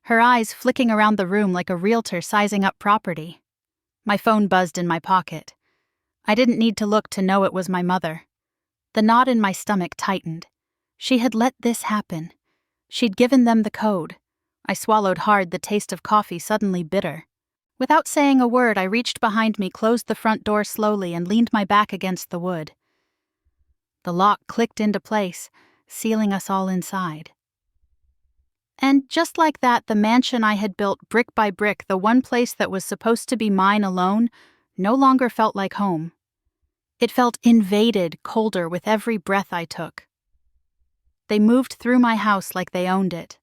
her eyes flicking around the room like a realtor sizing up property. My phone buzzed in my pocket. I didn't need to look to know it was my mother. The knot in my stomach tightened. She had let this happen. She'd given them the code. I swallowed hard, the taste of coffee suddenly bitter. Without saying a word, I reached behind me, closed the front door slowly, and leaned my back against the wood. The lock clicked into place, sealing us all inside. And just like that, the mansion I had built brick by brick, the one place that was supposed to be mine alone, no longer felt like home. It felt invaded, colder with every breath I took. They moved through my house like they owned it.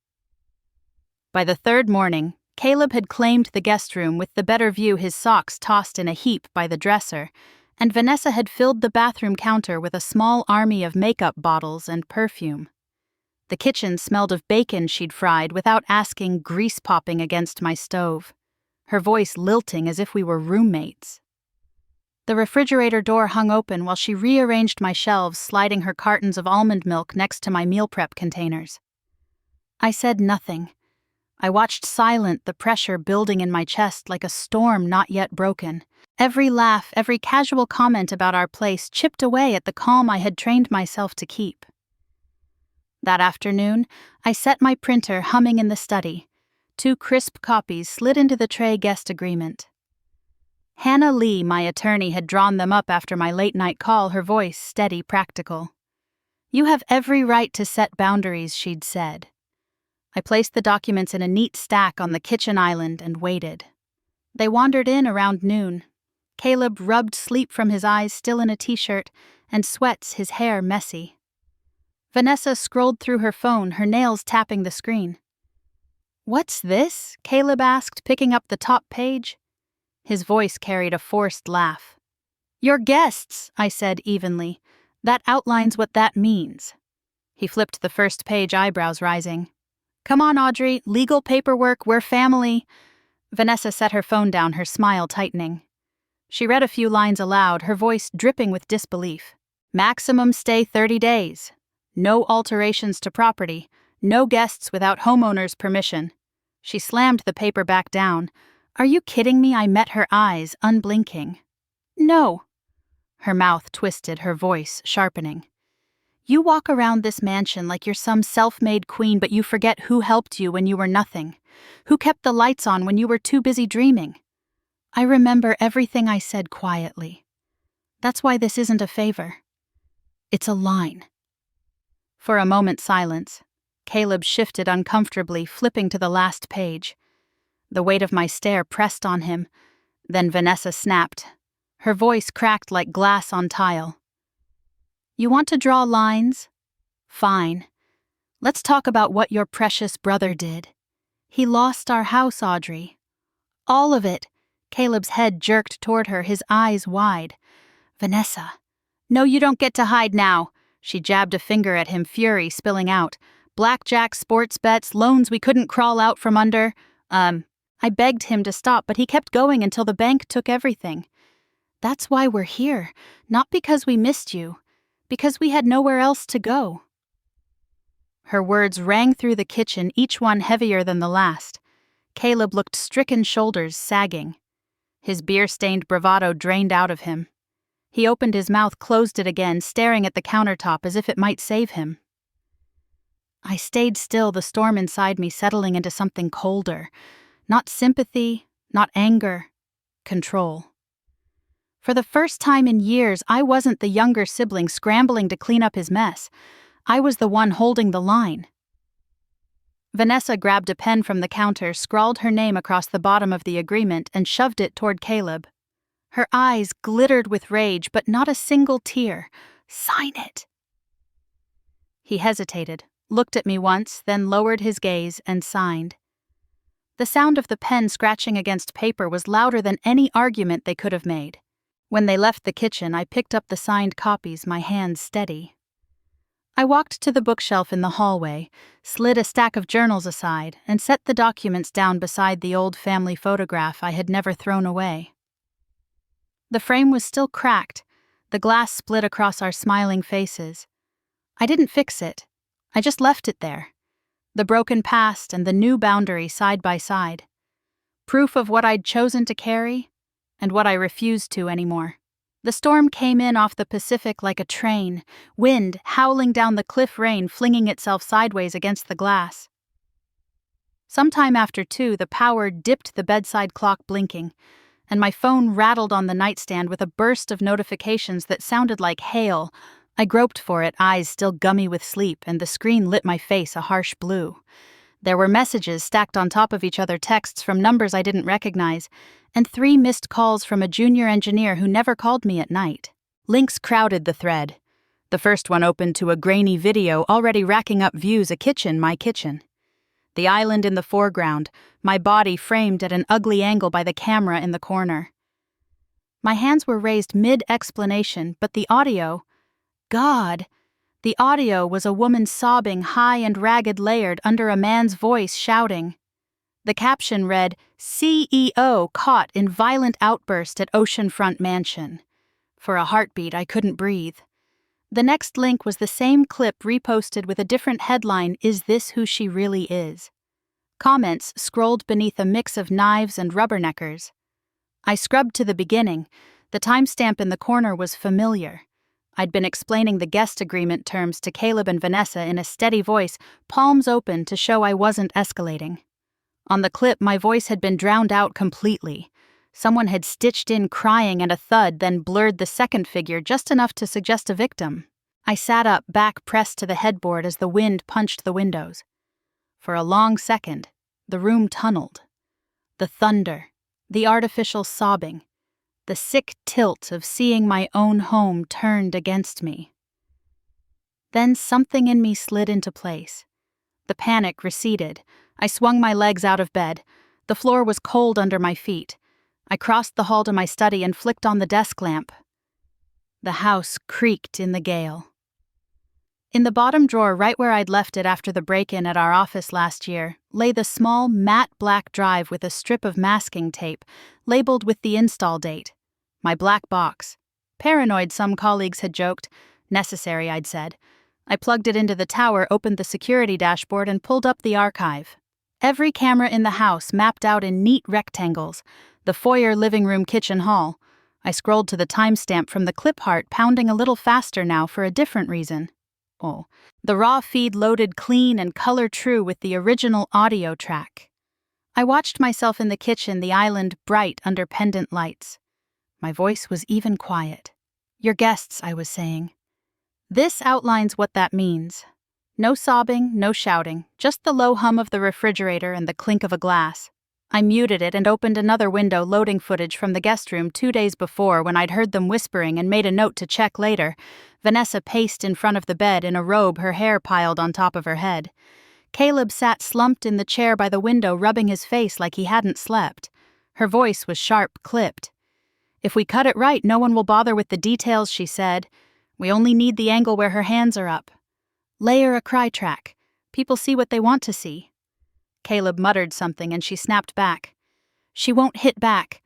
By the third morning, Caleb had claimed the guest room with the better view, his socks tossed in a heap by the dresser, and Vanessa had filled the bathroom counter with a small army of makeup bottles and perfume. The kitchen smelled of bacon she'd fried without asking, grease popping against my stove, her voice lilting as if we were roommates. The refrigerator door hung open while she rearranged my shelves, sliding her cartons of almond milk next to my meal prep containers. I said nothing. I watched silent, the pressure building in my chest like a storm not yet broken. Every laugh, every casual comment about our place chipped away at the calm I had trained myself to keep. That afternoon, I set my printer humming in the study. 2 crisp copies slid into the tray guest agreement. Hannah Lee, my attorney, had drawn them up after my late-night call, her voice steady, practical. "You have every right to set boundaries," she'd said. I placed the documents in a neat stack on the kitchen island and waited. They wandered in around noon. Caleb rubbed sleep from his eyes, still in a t-shirt, and sweats, his hair messy. Vanessa scrolled through her phone, her nails tapping the screen. "What's this?" Caleb asked, picking up the top page. His voice carried a forced laugh. "Your guests," I said evenly. "That outlines what that means." He flipped the first page, eyebrows rising. "Come on, Audrey, legal paperwork, we're family." Vanessa set her phone down, her smile tightening. She read a few lines aloud, her voice dripping with disbelief. "Maximum stay 30 days. No alterations to property. No guests without homeowner's permission." She slammed the paper back down. "Are you kidding me?" I met her eyes, unblinking. "No." Her mouth twisted, her voice sharpening. "You walk around this mansion like you're some self-made queen, but you forget who helped you when you were nothing, who kept the lights on when you were too busy dreaming." I remember everything I said quietly. That's why this isn't a favor. It's a line. For a moment, silence. Caleb shifted uncomfortably, flipping to the last page. The weight of my stare pressed on him. Then Vanessa snapped. Her voice cracked like glass on tile. "You want to draw lines? Fine. Let's talk about what your precious brother did. He lost our house, Audrey. All of it." Caleb's head jerked toward her, his eyes wide. "Vanessa." "No, you don't get to hide now." She jabbed a finger at him, fury spilling out. "Blackjack, sports bets, loans we couldn't crawl out from under." I begged him to stop, but he kept going until the bank took everything. "That's why we're here, not because we missed you, because we had nowhere else to go." Her words rang through the kitchen, each one heavier than the last. Caleb looked stricken, shoulders sagging. His beer-stained bravado drained out of him. He opened his mouth, closed it again, staring at the countertop as if it might save him. I stayed still, the storm inside me settling into something colder. Not sympathy, not anger, control. For the first time in years, I wasn't the younger sibling scrambling to clean up his mess. I was the one holding the line. Vanessa grabbed a pen from the counter, scrawled her name across the bottom of the agreement, and shoved it toward Caleb. Her eyes glittered with rage, but not a single tear. "Sign it." He hesitated, looked at me once, then lowered his gaze and signed. The sound of the pen scratching against paper was louder than any argument they could have made. When they left the kitchen, I picked up the signed copies, my hands steady. I walked to the bookshelf in the hallway, slid a stack of journals aside, and set the documents down beside the old family photograph I had never thrown away. The frame was still cracked, the glass split across our smiling faces. I didn't fix it. I just left it there. The broken past and the new boundary side by side. Proof of what I'd chosen to carry and what I refused to anymore. The storm came in off the Pacific like a train, wind howling down the cliff, rain flinging itself sideways against the glass. Sometime after 2, the power dipped, the bedside clock blinking, and my phone rattled on the nightstand with a burst of notifications that sounded like hail. I groped for it, eyes still gummy with sleep, and the screen lit my face a harsh blue. There were messages stacked on top of each other, texts from numbers I didn't recognize, and 3 missed calls from a junior engineer who never called me at night. Links crowded the thread. The first one opened to a grainy video already racking up views, a kitchen, my kitchen. The island in the foreground, my body framed at an ugly angle by the camera in the corner. My hands were raised mid-explanation, but the audio... God! The audio was a woman sobbing, high and ragged, layered under a man's voice shouting. The caption read, "CEO caught in violent outburst at Oceanfront mansion." For a heartbeat, I couldn't breathe. The next link was the same clip reposted with a different headline, "Is this who she really is?" Comments scrolled beneath a mix of knives and rubberneckers. I scrubbed to the beginning. The timestamp in the corner was familiar. I'd been explaining the guest agreement terms to Caleb and Vanessa in a steady voice, palms open to show I wasn't escalating. On the clip, my voice had been drowned out completely. Someone had stitched in crying and a thud, then blurred the second figure just enough to suggest a victim. I sat up, back pressed to the headboard as the wind punched the windows. For a long second, the room tunneled. The thunder, the artificial sobbing, the sick tilt of seeing my own home turned against me. Then something in me slid into place. The panic receded. I swung my legs out of bed. The floor was cold under my feet. I crossed the hall to my study and flicked on the desk lamp. The house creaked in the gale. In the bottom drawer, right where I'd left it after the break-in at our office last year, lay the small, matte black drive with a strip of masking tape, labeled with the install date. My black box. Paranoid, some colleagues had joked. Necessary, I'd said. I plugged it into the tower, opened the security dashboard, and pulled up the archive. Every camera in the house mapped out in neat rectangles. The foyer, living room, kitchen, hall. I scrolled to the timestamp from the clip heart, pounding a little faster now for a different reason. Oh, the raw feed loaded clean and color true with the original audio track. I watched myself in the kitchen, the island bright under pendant lights. My voice was even quiet. "Your guests," I was saying. This outlines what that means. No sobbing, no shouting, just the low hum of the refrigerator and the clink of a glass. I muted it and opened another window, loading footage from the guest room 2 days before when I'd heard them whispering and made a note to check later. Vanessa paced in front of the bed in a robe, her hair piled on top of her head. Caleb sat slumped in the chair by the window, rubbing his face like he hadn't slept. Her voice was sharp, clipped. "If we cut it right, no one will bother with the details," she said. "We only need the angle where her hands are up. Layer a cry track. People see what they want to see." Caleb muttered something and she snapped back. "She won't hit back.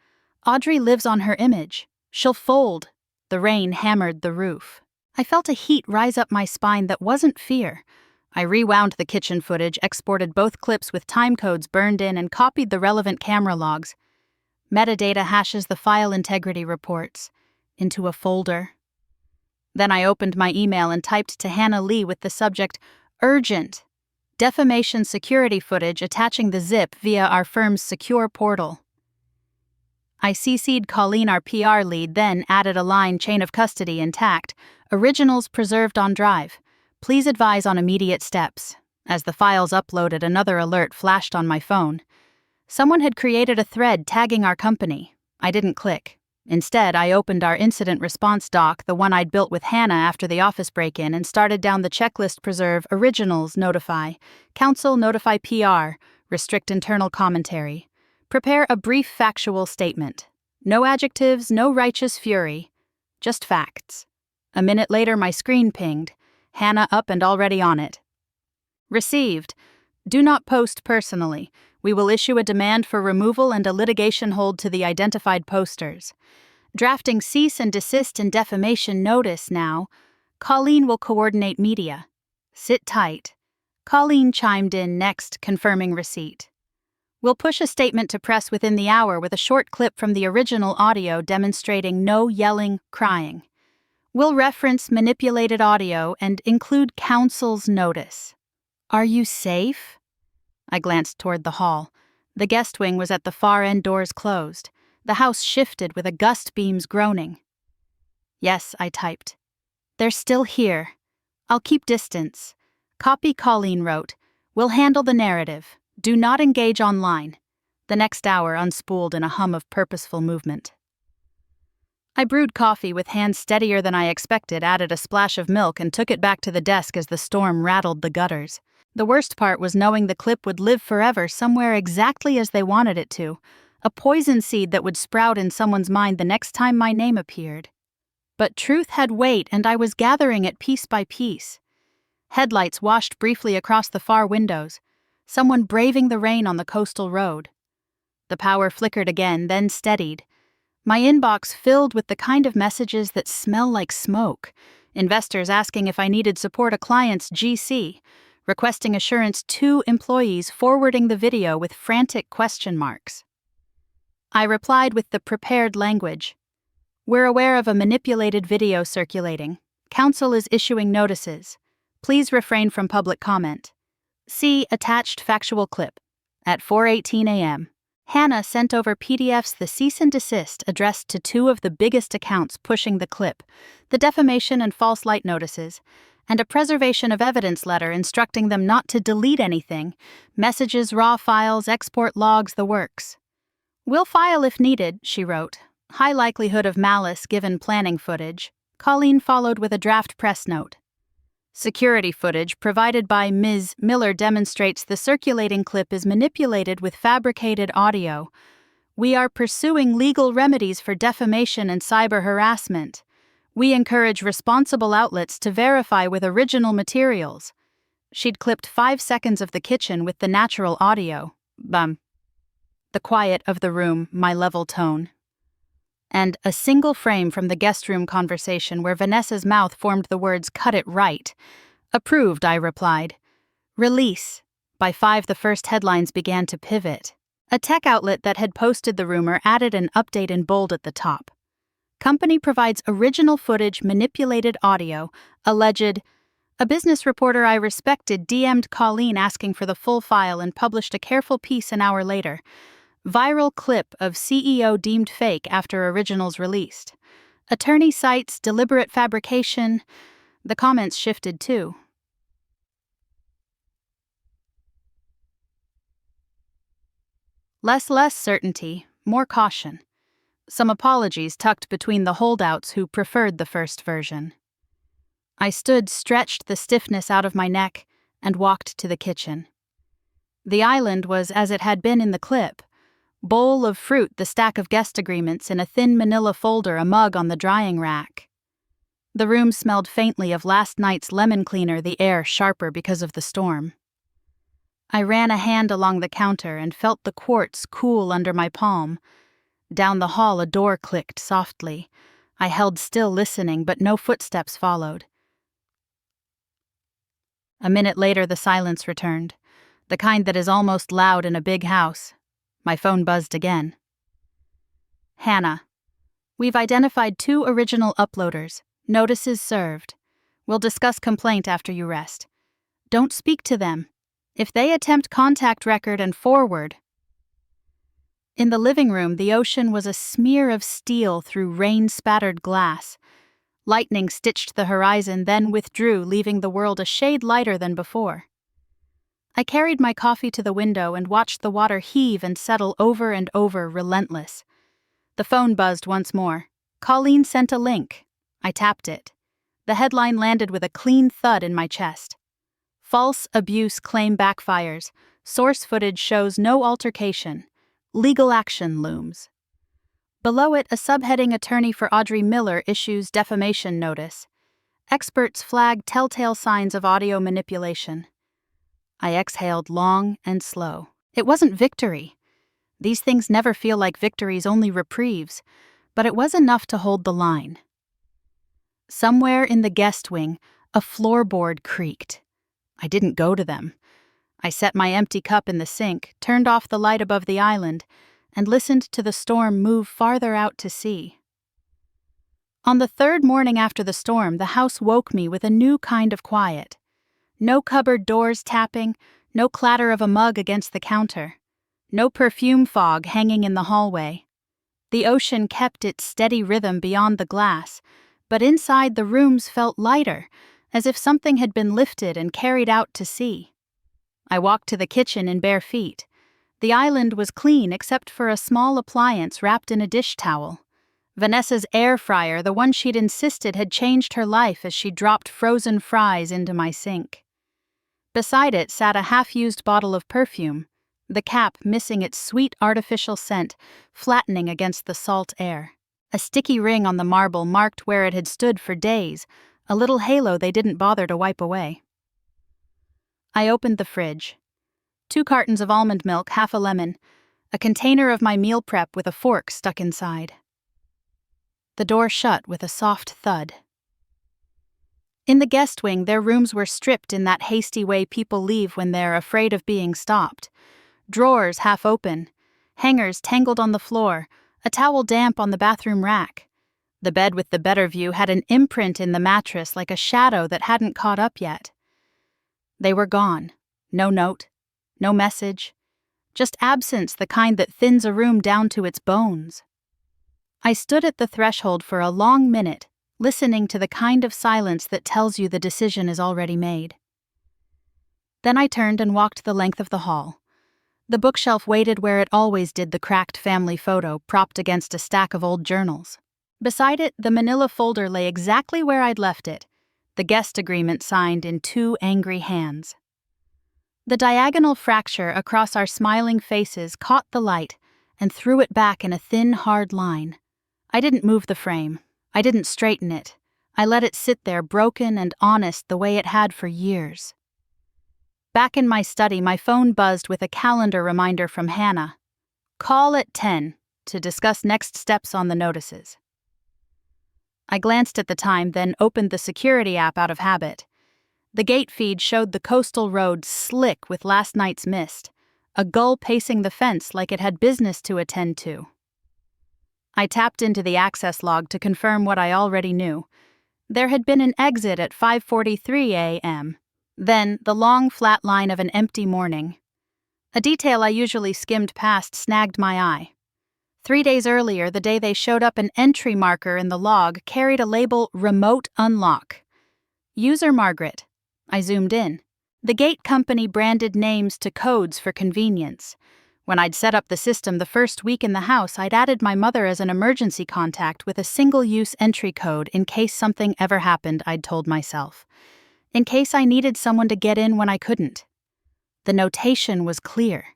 Audrey lives on her image. She'll fold." The rain hammered the roof. I felt a heat rise up my spine that wasn't fear. I rewound the kitchen footage, exported both clips with timecodes burned in, and copied the relevant camera logs. Metadata hashes the file integrity reports into a folder. Then I opened my email and typed to Hannah Lee with the subject, "Urgent. Defamation security footage attaching the zip via our firm's secure portal." I CC'd Colleen, our PR lead, then added a line, "Chain of custody intact. Originals preserved on drive. Please advise on immediate steps." As the files uploaded, another alert flashed on my phone. Someone had created a thread tagging our company. I didn't click. Instead, I opened our incident response doc, the one I'd built with Hannah after the office break-in, and started down the checklist: preserve, originals, notify, counsel, notify PR, restrict internal commentary. Prepare a brief factual statement. No adjectives, no righteous fury. Just facts. A minute later, my screen pinged. Hannah up and already on it. Received. Do not post personally. We will issue a demand for removal and a litigation hold to the identified posters. Drafting cease and desist and defamation notice now. Colleen will coordinate media. Sit tight. Colleen chimed in next, confirming receipt. We'll push a statement to press within the hour with a short clip from the original audio demonstrating no yelling, crying. We'll reference manipulated audio and include counsel's notice. Are you safe? I glanced toward the hall. The guest wing was at the far end, doors closed. The house shifted with a gust beams groaning. Yes, I typed. They're still here. I'll keep distance. Copy, Colleen wrote. We'll handle the narrative. Do not engage online. The next hour unspooled in a hum of purposeful movement. I brewed coffee with hands steadier than I expected, added a splash of milk, and took it back to the desk as the storm rattled the gutters. The worst part was knowing the clip would live forever somewhere exactly as they wanted it to, a poison seed that would sprout in someone's mind the next time my name appeared. But truth had weight, and I was gathering it piece by piece. Headlights washed briefly across the far windows, someone braving the rain on the coastal road. The power flickered again, then steadied. My inbox filled with the kind of messages that smell like smoke. Investors asking if I needed support a client's GC, requesting assurance 2 employees forwarding the video with frantic question marks. I replied with the prepared language. We're aware of a manipulated video circulating. Counsel is issuing notices. Please refrain from public comment. See attached factual clip. At 4:18 a.m. Hannah sent over PDFs the cease and desist addressed to 2 of the biggest accounts pushing the clip, the defamation and false light notices, and a preservation of evidence letter instructing them not to delete anything, messages, raw files, export logs, the works. We'll file if needed, she wrote. High likelihood of malice given planning footage. Colleen followed with a draft press note. Security footage provided by Ms. Miller demonstrates the circulating clip is manipulated with fabricated audio. We are pursuing legal remedies for defamation and cyber harassment. We encourage responsible outlets to verify with original materials. She'd clipped 5 seconds of the kitchen with the natural audio. Bum. The quiet of the room, my level tone. And a single frame from the guest room conversation where Vanessa's mouth formed the words, "Cut it right." Approved, I replied. Release. By 5, the first headlines began to pivot. A tech outlet that had posted the rumor added an update in bold at the top. Company provides original footage, manipulated audio, alleged. A business reporter I respected DM'd Colleen asking for the full file and published a careful piece an hour later. Viral clip of CEO deemed fake after originals released. Attorney cites deliberate fabrication. The comments shifted too. Less certainty, more caution. Some apologies tucked between the holdouts who preferred the first version. I stood, stretched the stiffness out of my neck, and walked to the kitchen. The island was as it had been in the clip. Bowl of fruit, the stack of guest agreements in a thin manila folder, a mug on the drying rack. The room smelled faintly of last night's lemon cleaner, the air sharper because of the storm. I ran a hand along the counter and felt the quartz cool under my palm. Down the hall, a door clicked softly. I held still, listening, but no footsteps followed. A minute later, the silence returned, the kind that is almost loud in a big house. My phone buzzed again. Hannah. We've identified 2 original uploaders. Notices served. We'll discuss complaint after you rest. Don't speak to them. If they attempt contact record and forward. In the living room, the ocean was a smear of steel through rain-spattered glass. Lightning stitched the horizon, then withdrew, leaving the world a shade lighter than before. I carried my coffee to the window and watched the water heave and settle over and over, relentless. The phone buzzed once more. Colleen sent a link. I tapped it. The headline landed with a clean thud in my chest. False abuse claim backfires. Source footage shows no altercation. Legal action looms. Below it, a subheading: Attorney for Audrey Miller issues defamation notice. Experts flag telltale signs of audio manipulation. I exhaled long and slow. It wasn't victory. These things never feel like victories, only reprieves, but it was enough to hold the line. Somewhere in the guest wing, a floorboard creaked. I didn't go to them. I set my empty cup in the sink, turned off the light above the island, and listened to the storm move farther out to sea. On the 3rd morning after the storm, the house woke me with a new kind of quiet. No cupboard doors tapping, No clatter of a mug against the counter. No perfume fog hanging in the hallway. The ocean kept its steady rhythm beyond the glass, but inside the rooms felt lighter, as if something had been lifted and carried out to sea. I walked to the kitchen in bare feet. The island was clean except for a small appliance wrapped in a dish towel. Vanessa's air fryer, the one she'd insisted had changed her life as she dropped frozen fries into my sink. Beside it sat a half-used bottle of perfume, the cap missing its sweet artificial scent, flattening against the salt air. A sticky ring on the marble marked where it had stood for days, a little halo they didn't bother to wipe away. I opened the fridge. 2 cartons of almond milk, half a lemon, a container of my meal prep with a fork stuck inside. The door shut with a soft thud. In the guest wing, their rooms were stripped in that hasty way people leave when they're afraid of being stopped. Drawers half open, hangers tangled on the floor, a towel damp on the bathroom rack. The bed with the better view had an imprint in the mattress like a shadow that hadn't caught up yet. They were gone. No note, no message, just absence, the kind that thins a room down to its bones. I stood at the threshold for a long minute, listening to the kind of silence that tells you the decision is already made. Then I turned and walked the length of the hall. The bookshelf waited where it always did, the cracked family photo propped against a stack of old journals. Beside it, the manila folder lay exactly where I'd left it, the guest agreement signed in 2 angry hands. The diagonal fracture across our smiling faces caught the light and threw it back in a thin, hard line. I didn't move the frame. I didn't straighten it. I let it sit there broken and honest the way it had for years. Back in my study, my phone buzzed with a calendar reminder from Hannah. Call at 10 to discuss next steps on the notices. I glanced at the time, then opened the security app out of habit. The gate feed showed the coastal road slick with last night's mist, a gull pacing the fence like it had business to attend to. I tapped into the access log to confirm what I already knew. There had been an exit at 5:43 a.m., then the long flat line of an empty morning. A detail I usually skimmed past snagged my eye. 3 days earlier, the day they showed up, an entry marker in the log carried a label Remote Unlock. User Margaret. I zoomed in. The gate company branded names to codes for convenience. When I'd set up the system the first week in the house, I'd added my mother as an emergency contact with a single-use entry code in case something ever happened, I'd told myself. In case I needed someone to get in when I couldn't. The notation was clear.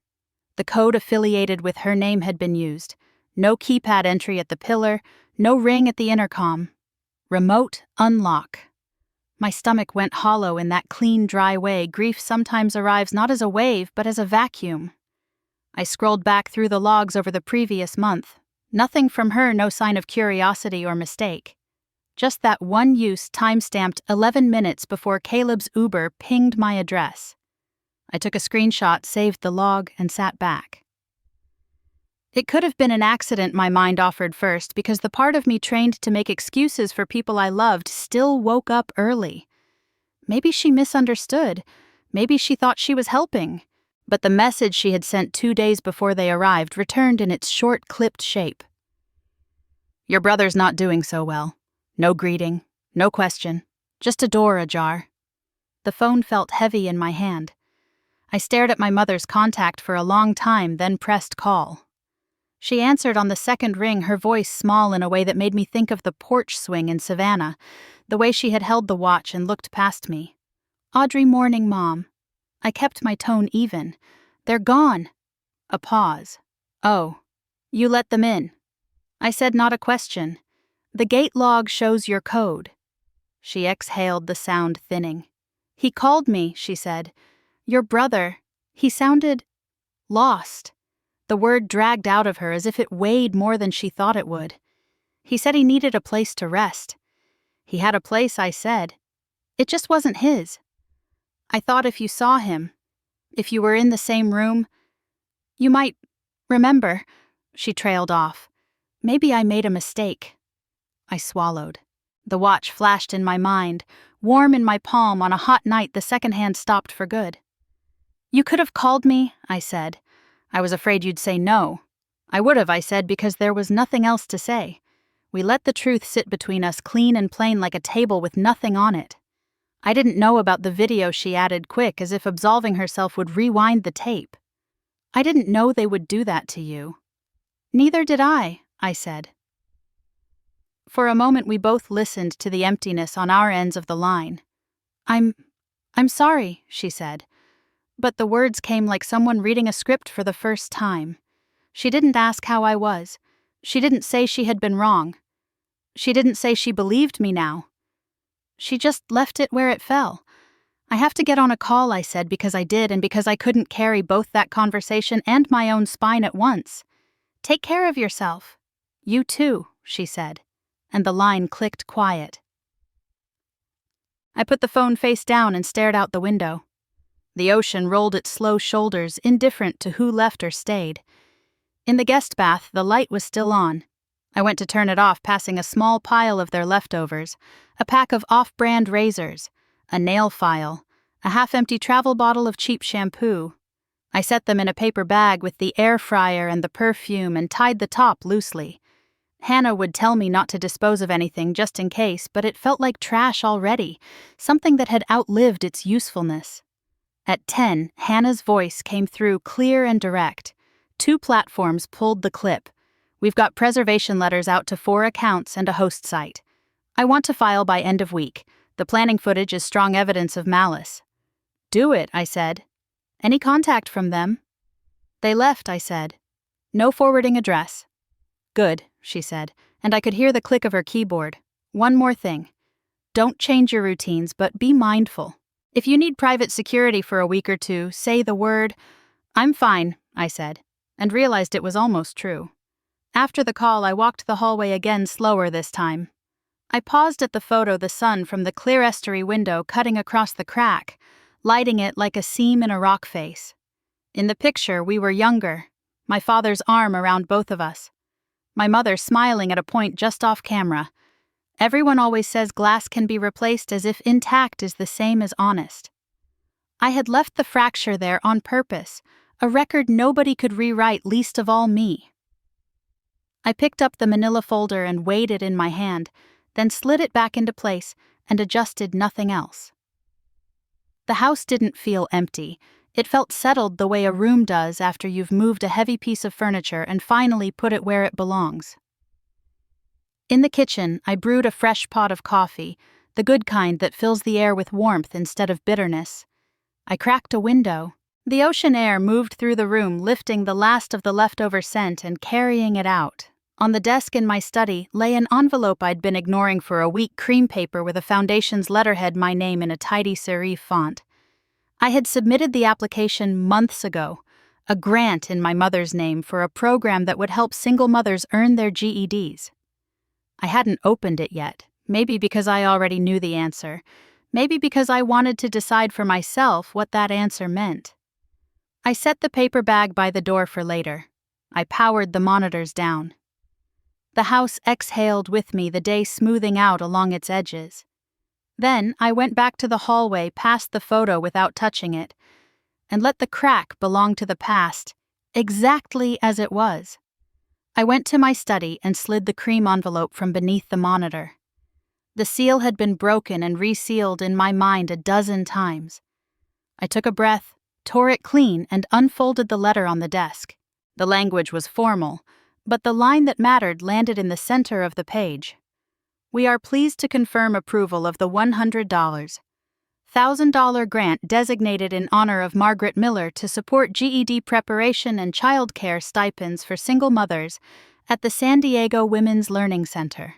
The code affiliated with her name had been used. No keypad entry at the pillar, no ring at the intercom. Remote Unlock. My stomach went hollow in that clean, dry way grief sometimes arrives not as a wave, but as a vacuum. I scrolled back through the logs over the previous month. Nothing from her, no sign of curiosity or mistake. Just that one use time-stamped 11 minutes before Caleb's Uber pinged my address. I took a screenshot, saved the log, and sat back. It could have been an accident, my mind offered first, because the part of me trained to make excuses for people I loved still woke up early. Maybe she misunderstood. Maybe she thought she was helping. But the message she had sent 2 days before they arrived returned in its short, clipped shape. Your brother's not doing so well. No greeting, no question, just a door ajar. The phone felt heavy in my hand. I stared at my mother's contact for a long time, then pressed call. She answered on the second ring, her voice small in a way that made me think of the porch swing in Savannah, the way she had held the watch and looked past me. Audrey, morning, Mom. I kept my tone even. They're gone. A pause. Oh, you let them in. I said, not a question. The gate log shows your code. She exhaled, the sound thinning. He called me, she said. Your brother. He sounded lost. The word dragged out of her as if it weighed more than she thought it would. He said he needed a place to rest. He had a place, I said. It just wasn't his. I thought if you saw him, if you were in the same room, you might remember, she trailed off. Maybe I made a mistake. I swallowed. The watch flashed in my mind, warm in my palm on a hot night the second hand stopped for good. You could have called me, I said. I was afraid you'd say no. I would have, I said, because there was nothing else to say. We let the truth sit between us clean and plain like a table with nothing on it. I didn't know about the video she added quick, as if absolving herself would rewind the tape. I didn't know they would do that to you. Neither did I said. For a moment we both listened to the emptiness on our ends of the line. I'm sorry, she said. But the words came like someone reading a script for the first time. She didn't ask how I was. She didn't say she had been wrong. She didn't say she believed me now. She just left it where it fell. I have to get on a call, I said, because I did and because I couldn't carry both that conversation and my own spine at once. Take care of yourself. You too, she said, and the line clicked quiet. I put the phone face down and stared out the window. The ocean rolled its slow shoulders, indifferent to who left or stayed. In the guest bath, the light was still on. I went to turn it off, passing a small pile of their leftovers, a pack of off-brand razors, a nail file, a half-empty travel bottle of cheap shampoo. I set them in a paper bag with the air fryer and the perfume and tied the top loosely. Hannah would tell me not to dispose of anything just in case, but it felt like trash already, something that had outlived its usefulness. At 10, Hannah's voice came through clear and direct. 2 platforms pulled the clip. We've got preservation letters out to 4 accounts and a host site. I want to file by end of week. The planning footage is strong evidence of malice. Do it, I said. Any contact from them? They left, I said. No forwarding address. Good, she said, and I could hear the click of her keyboard. One more thing. Don't change your routines, but be mindful. If you need private security for a week or two, say the word. I'm fine, I said, and realized it was almost true. After the call, I walked the hallway again, slower this time. I paused at the photo, the sun from the clear estuary window cutting across the crack, lighting it like a seam in a rock face. In the picture, we were younger, my father's arm around both of us. My mother smiling at a point just off camera. Everyone always says glass can be replaced as if intact is the same as honest. I had left the fracture there on purpose, a record nobody could rewrite, least of all me. I picked up the manila folder and weighed it in my hand, then slid it back into place and adjusted nothing else. The house didn't feel empty. It felt settled the way a room does after you've moved a heavy piece of furniture and finally put it where it belongs. In the kitchen, I brewed a fresh pot of coffee, the good kind that fills the air with warmth instead of bitterness. I cracked a window. The ocean air moved through the room, lifting the last of the leftover scent and carrying it out. On the desk in my study lay an envelope I'd been ignoring for a week, cream paper with a foundation's letterhead, my name in a tidy serif font. I had submitted the application months ago, a grant in my mother's name for a program that would help single mothers earn their GEDs. I hadn't opened it yet, maybe because I already knew the answer, maybe because I wanted to decide for myself what that answer meant. I set the paper bag by the door for later. I powered the monitors down. The house exhaled with me, the day smoothing out along its edges. Then I went back to the hallway past the photo without touching it, and let the crack belong to the past, exactly as it was. I went to my study and slid the cream envelope from beneath the monitor. The seal had been broken and resealed in my mind a dozen times. I took a breath, tore it clean, and unfolded the letter on the desk. The language was formal, but the line that mattered landed in the center of the page. We are pleased to confirm approval of the $100,000 grant designated in honor of Margaret Miller to support GED preparation and child care stipends for single mothers at the San Diego Women's Learning Center.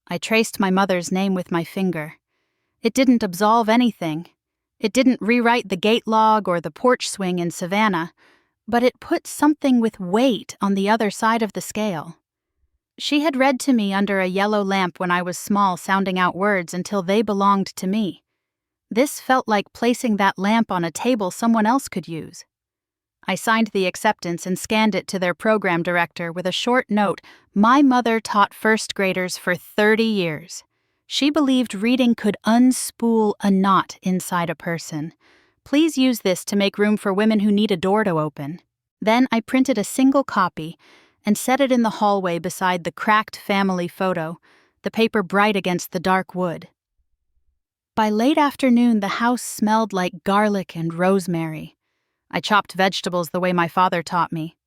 I traced my mother's name with my finger. It didn't absolve anything. It didn't rewrite the gate log or the porch swing in Savannah, but it put something with weight on the other side of the scale. She had read to me under a yellow lamp when I was small, sounding out words until they belonged to me. This felt like placing that lamp on a table someone else could use. I signed the acceptance and scanned it to their program director with a short note. My mother taught first graders for 30 years. She believed reading could unspool a knot inside a person, Please use this to make room for women who need a door to open. Then I printed a single copy and set it in the hallway beside the cracked family photo, the paper bright against the dark wood. By late afternoon, the house smelled like garlic and rosemary. I chopped vegetables the way my father taught me.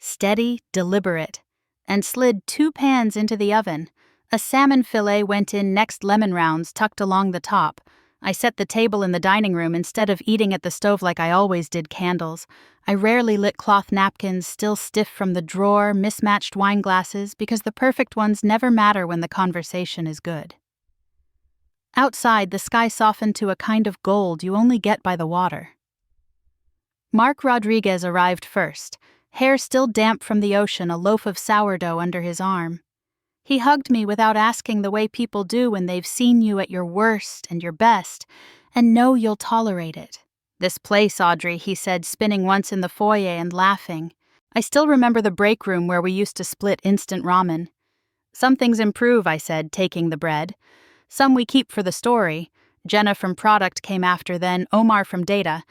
Steady, deliberate, and slid 2 pans into the oven. A salmon fillet went in next, lemon rounds tucked along the top. I set the table in the dining room instead of eating at the stove like I always did. Candles. I rarely lit cloth napkins, still stiff from the drawer, mismatched wine glasses, because the perfect ones never matter when the conversation is good. Outside, the sky softened to a kind of gold you only get by the water. Mark Rodriguez arrived first, hair still damp from the ocean, a loaf of sourdough under his arm. He hugged me without asking, the way people do when they've seen you at your worst and your best, and know you'll tolerate it. "This place, Audrey," he said, spinning once in the foyer and laughing. I still remember the break room where we used to split instant ramen. "Some things improve," I said, taking the bread. "Some we keep for the story." Jenna from product came after, then Omar from data,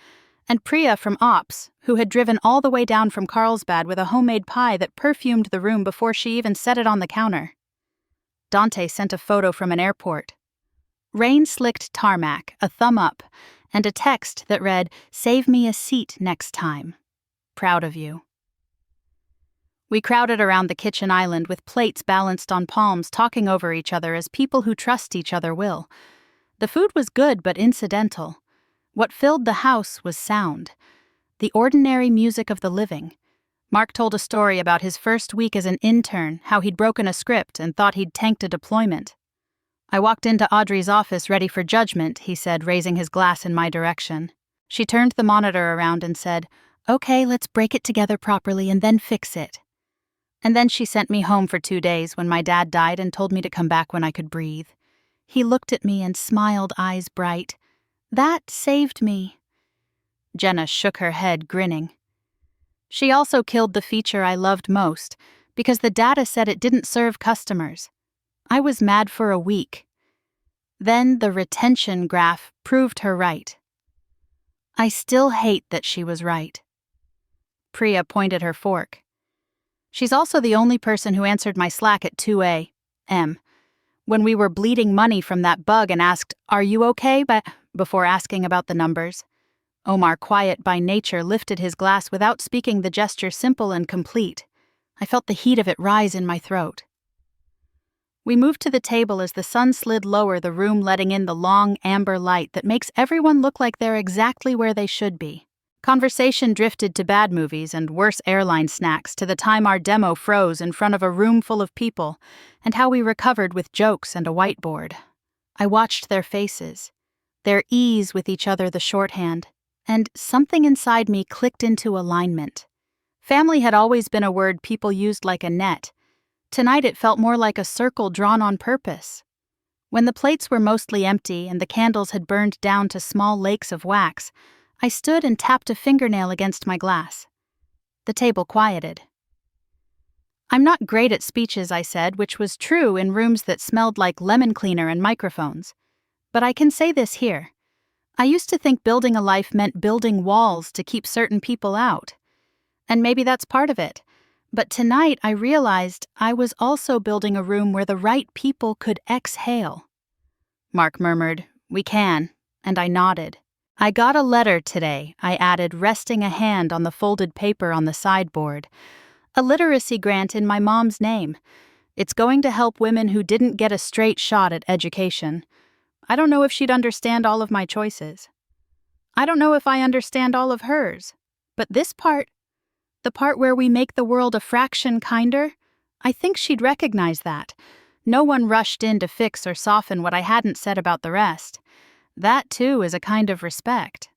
and Priya from ops, who had driven all the way down from Carlsbad with a homemade pie that perfumed the room before she even set it on the counter. Dante sent a photo from an airport. Rain-slicked tarmac, a thumb up, and a text that read, "Save me a seat next time. Proud of you." We crowded around the kitchen island with plates balanced on palms, talking over each other as people who trust each other will. The food was good but incidental. What filled the house was sound. The ordinary music of the living. Mark told a story about his first week as an intern, how he'd broken a script and thought he'd tanked a deployment. "I walked into Audrey's office ready for judgment," he said, raising his glass in my direction. She turned the monitor around and said, "Okay, let's break it together properly and then fix it." And then she sent me home for 2 days when my dad died and told me to come back when I could breathe. He looked at me and smiled, eyes bright. "That saved me." Jenna shook her head, grinning. She also killed the feature I loved most, because the data said it didn't serve customers. I was mad for a week. Then the retention graph proved her right. I still hate that she was right. Priya pointed her fork. She's also the only person who answered my Slack at 2 a.m. when we were bleeding money from that bug and asked, "Are you okay?" before asking about the numbers. Omar, quiet by nature, lifted his glass without speaking, the gesture simple and complete. I felt the heat of it rise in my throat. We moved to the table as the sun slid lower, the room letting in the long amber light that makes everyone look like they're exactly where they should be. Conversation drifted to bad movies and worse airline snacks, to the time our demo froze in front of a room full of people, and how we recovered with jokes and a whiteboard. I watched their faces, their ease with each other, the shorthand, and something inside me clicked into alignment. Family had always been a word people used like a net. Tonight it felt more like a circle drawn on purpose. When the plates were mostly empty and the candles had burned down to small lakes of wax, I stood and tapped a fingernail against my glass. The table quieted. "I'm not great at speeches," I said, which was true in rooms that smelled like lemon cleaner and microphones. "But I can say this here. I used to think building a life meant building walls to keep certain people out. And maybe that's part of it. But tonight I realized I was also building a room where the right people could exhale." Mark murmured, "We can," and I nodded. "I got a letter today," I added, resting a hand on the folded paper on the sideboard. "A literacy grant in my mom's name. It's going to help women who didn't get a straight shot at education. I don't know if she'd understand all of my choices. I don't know if I understand all of hers. But this part, the part where we make the world a fraction kinder, I think she'd recognize that. No one rushed in to fix or soften what I hadn't said about the rest. That, too, is a kind of respect."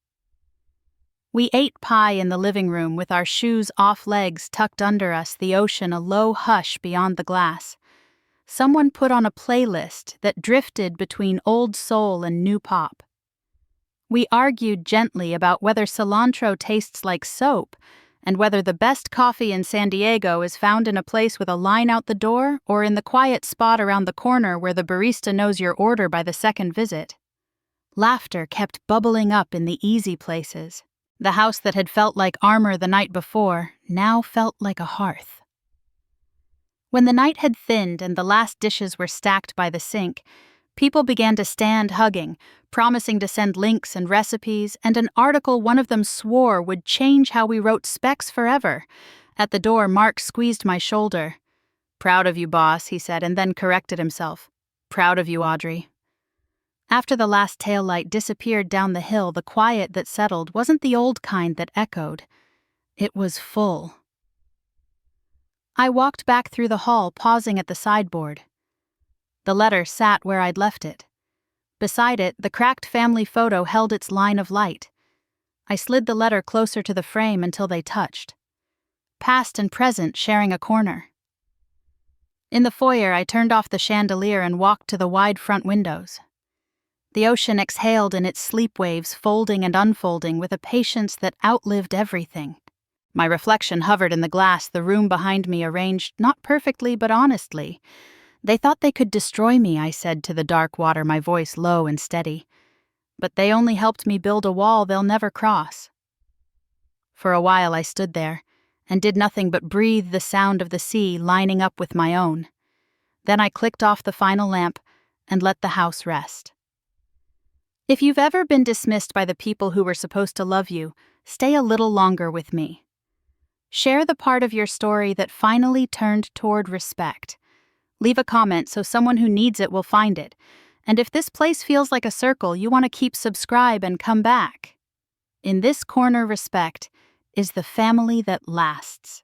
We ate pie in the living room with our shoes off, legs tucked under us, the ocean a low hush beyond the glass. Someone put on a playlist that drifted between old soul and new pop. We argued gently about whether cilantro tastes like soap and whether the best coffee in San Diego is found in a place with a line out the door or in the quiet spot around the corner where the barista knows your order by the second visit. Laughter kept bubbling up in the easy places. The house that had felt like armor the night before now felt like a hearth. When the night had thinned and the last dishes were stacked by the sink, people began to stand hugging, promising to send links and recipes, and an article one of them swore would change how we wrote specs forever. At the door, Mark squeezed my shoulder. "Proud of you, boss," he said, and then corrected himself. "Proud of you, Audrey." After the last taillight disappeared down the hill, the quiet that settled wasn't the old kind that echoed. It was full. I walked back through the hall, pausing at the sideboard. The letter sat where I'd left it. Beside it, the cracked family photo held its line of light. I slid the letter closer to the frame until they touched. Past and present sharing a corner. In the foyer, I turned off the chandelier and walked to the wide front windows. The ocean exhaled in its sleep waves, folding and unfolding with a patience that outlived everything. My reflection hovered in the glass, the room behind me arranged not perfectly but honestly. "They thought they could destroy me," I said to the dark water, my voice low and steady. "But they only helped me build a wall they'll never cross." For a while I stood there, and did nothing but breathe the sound of the sea lining up with my own. Then I clicked off the final lamp and let the house rest. If you've ever been dismissed by the people who were supposed to love you, stay a little longer with me. Share the part of your story that finally turned toward respect. Leave a comment so someone who needs it will find it. And if this place feels like a circle, you want to keep subscribe and come back. In this corner, respect is the family that lasts.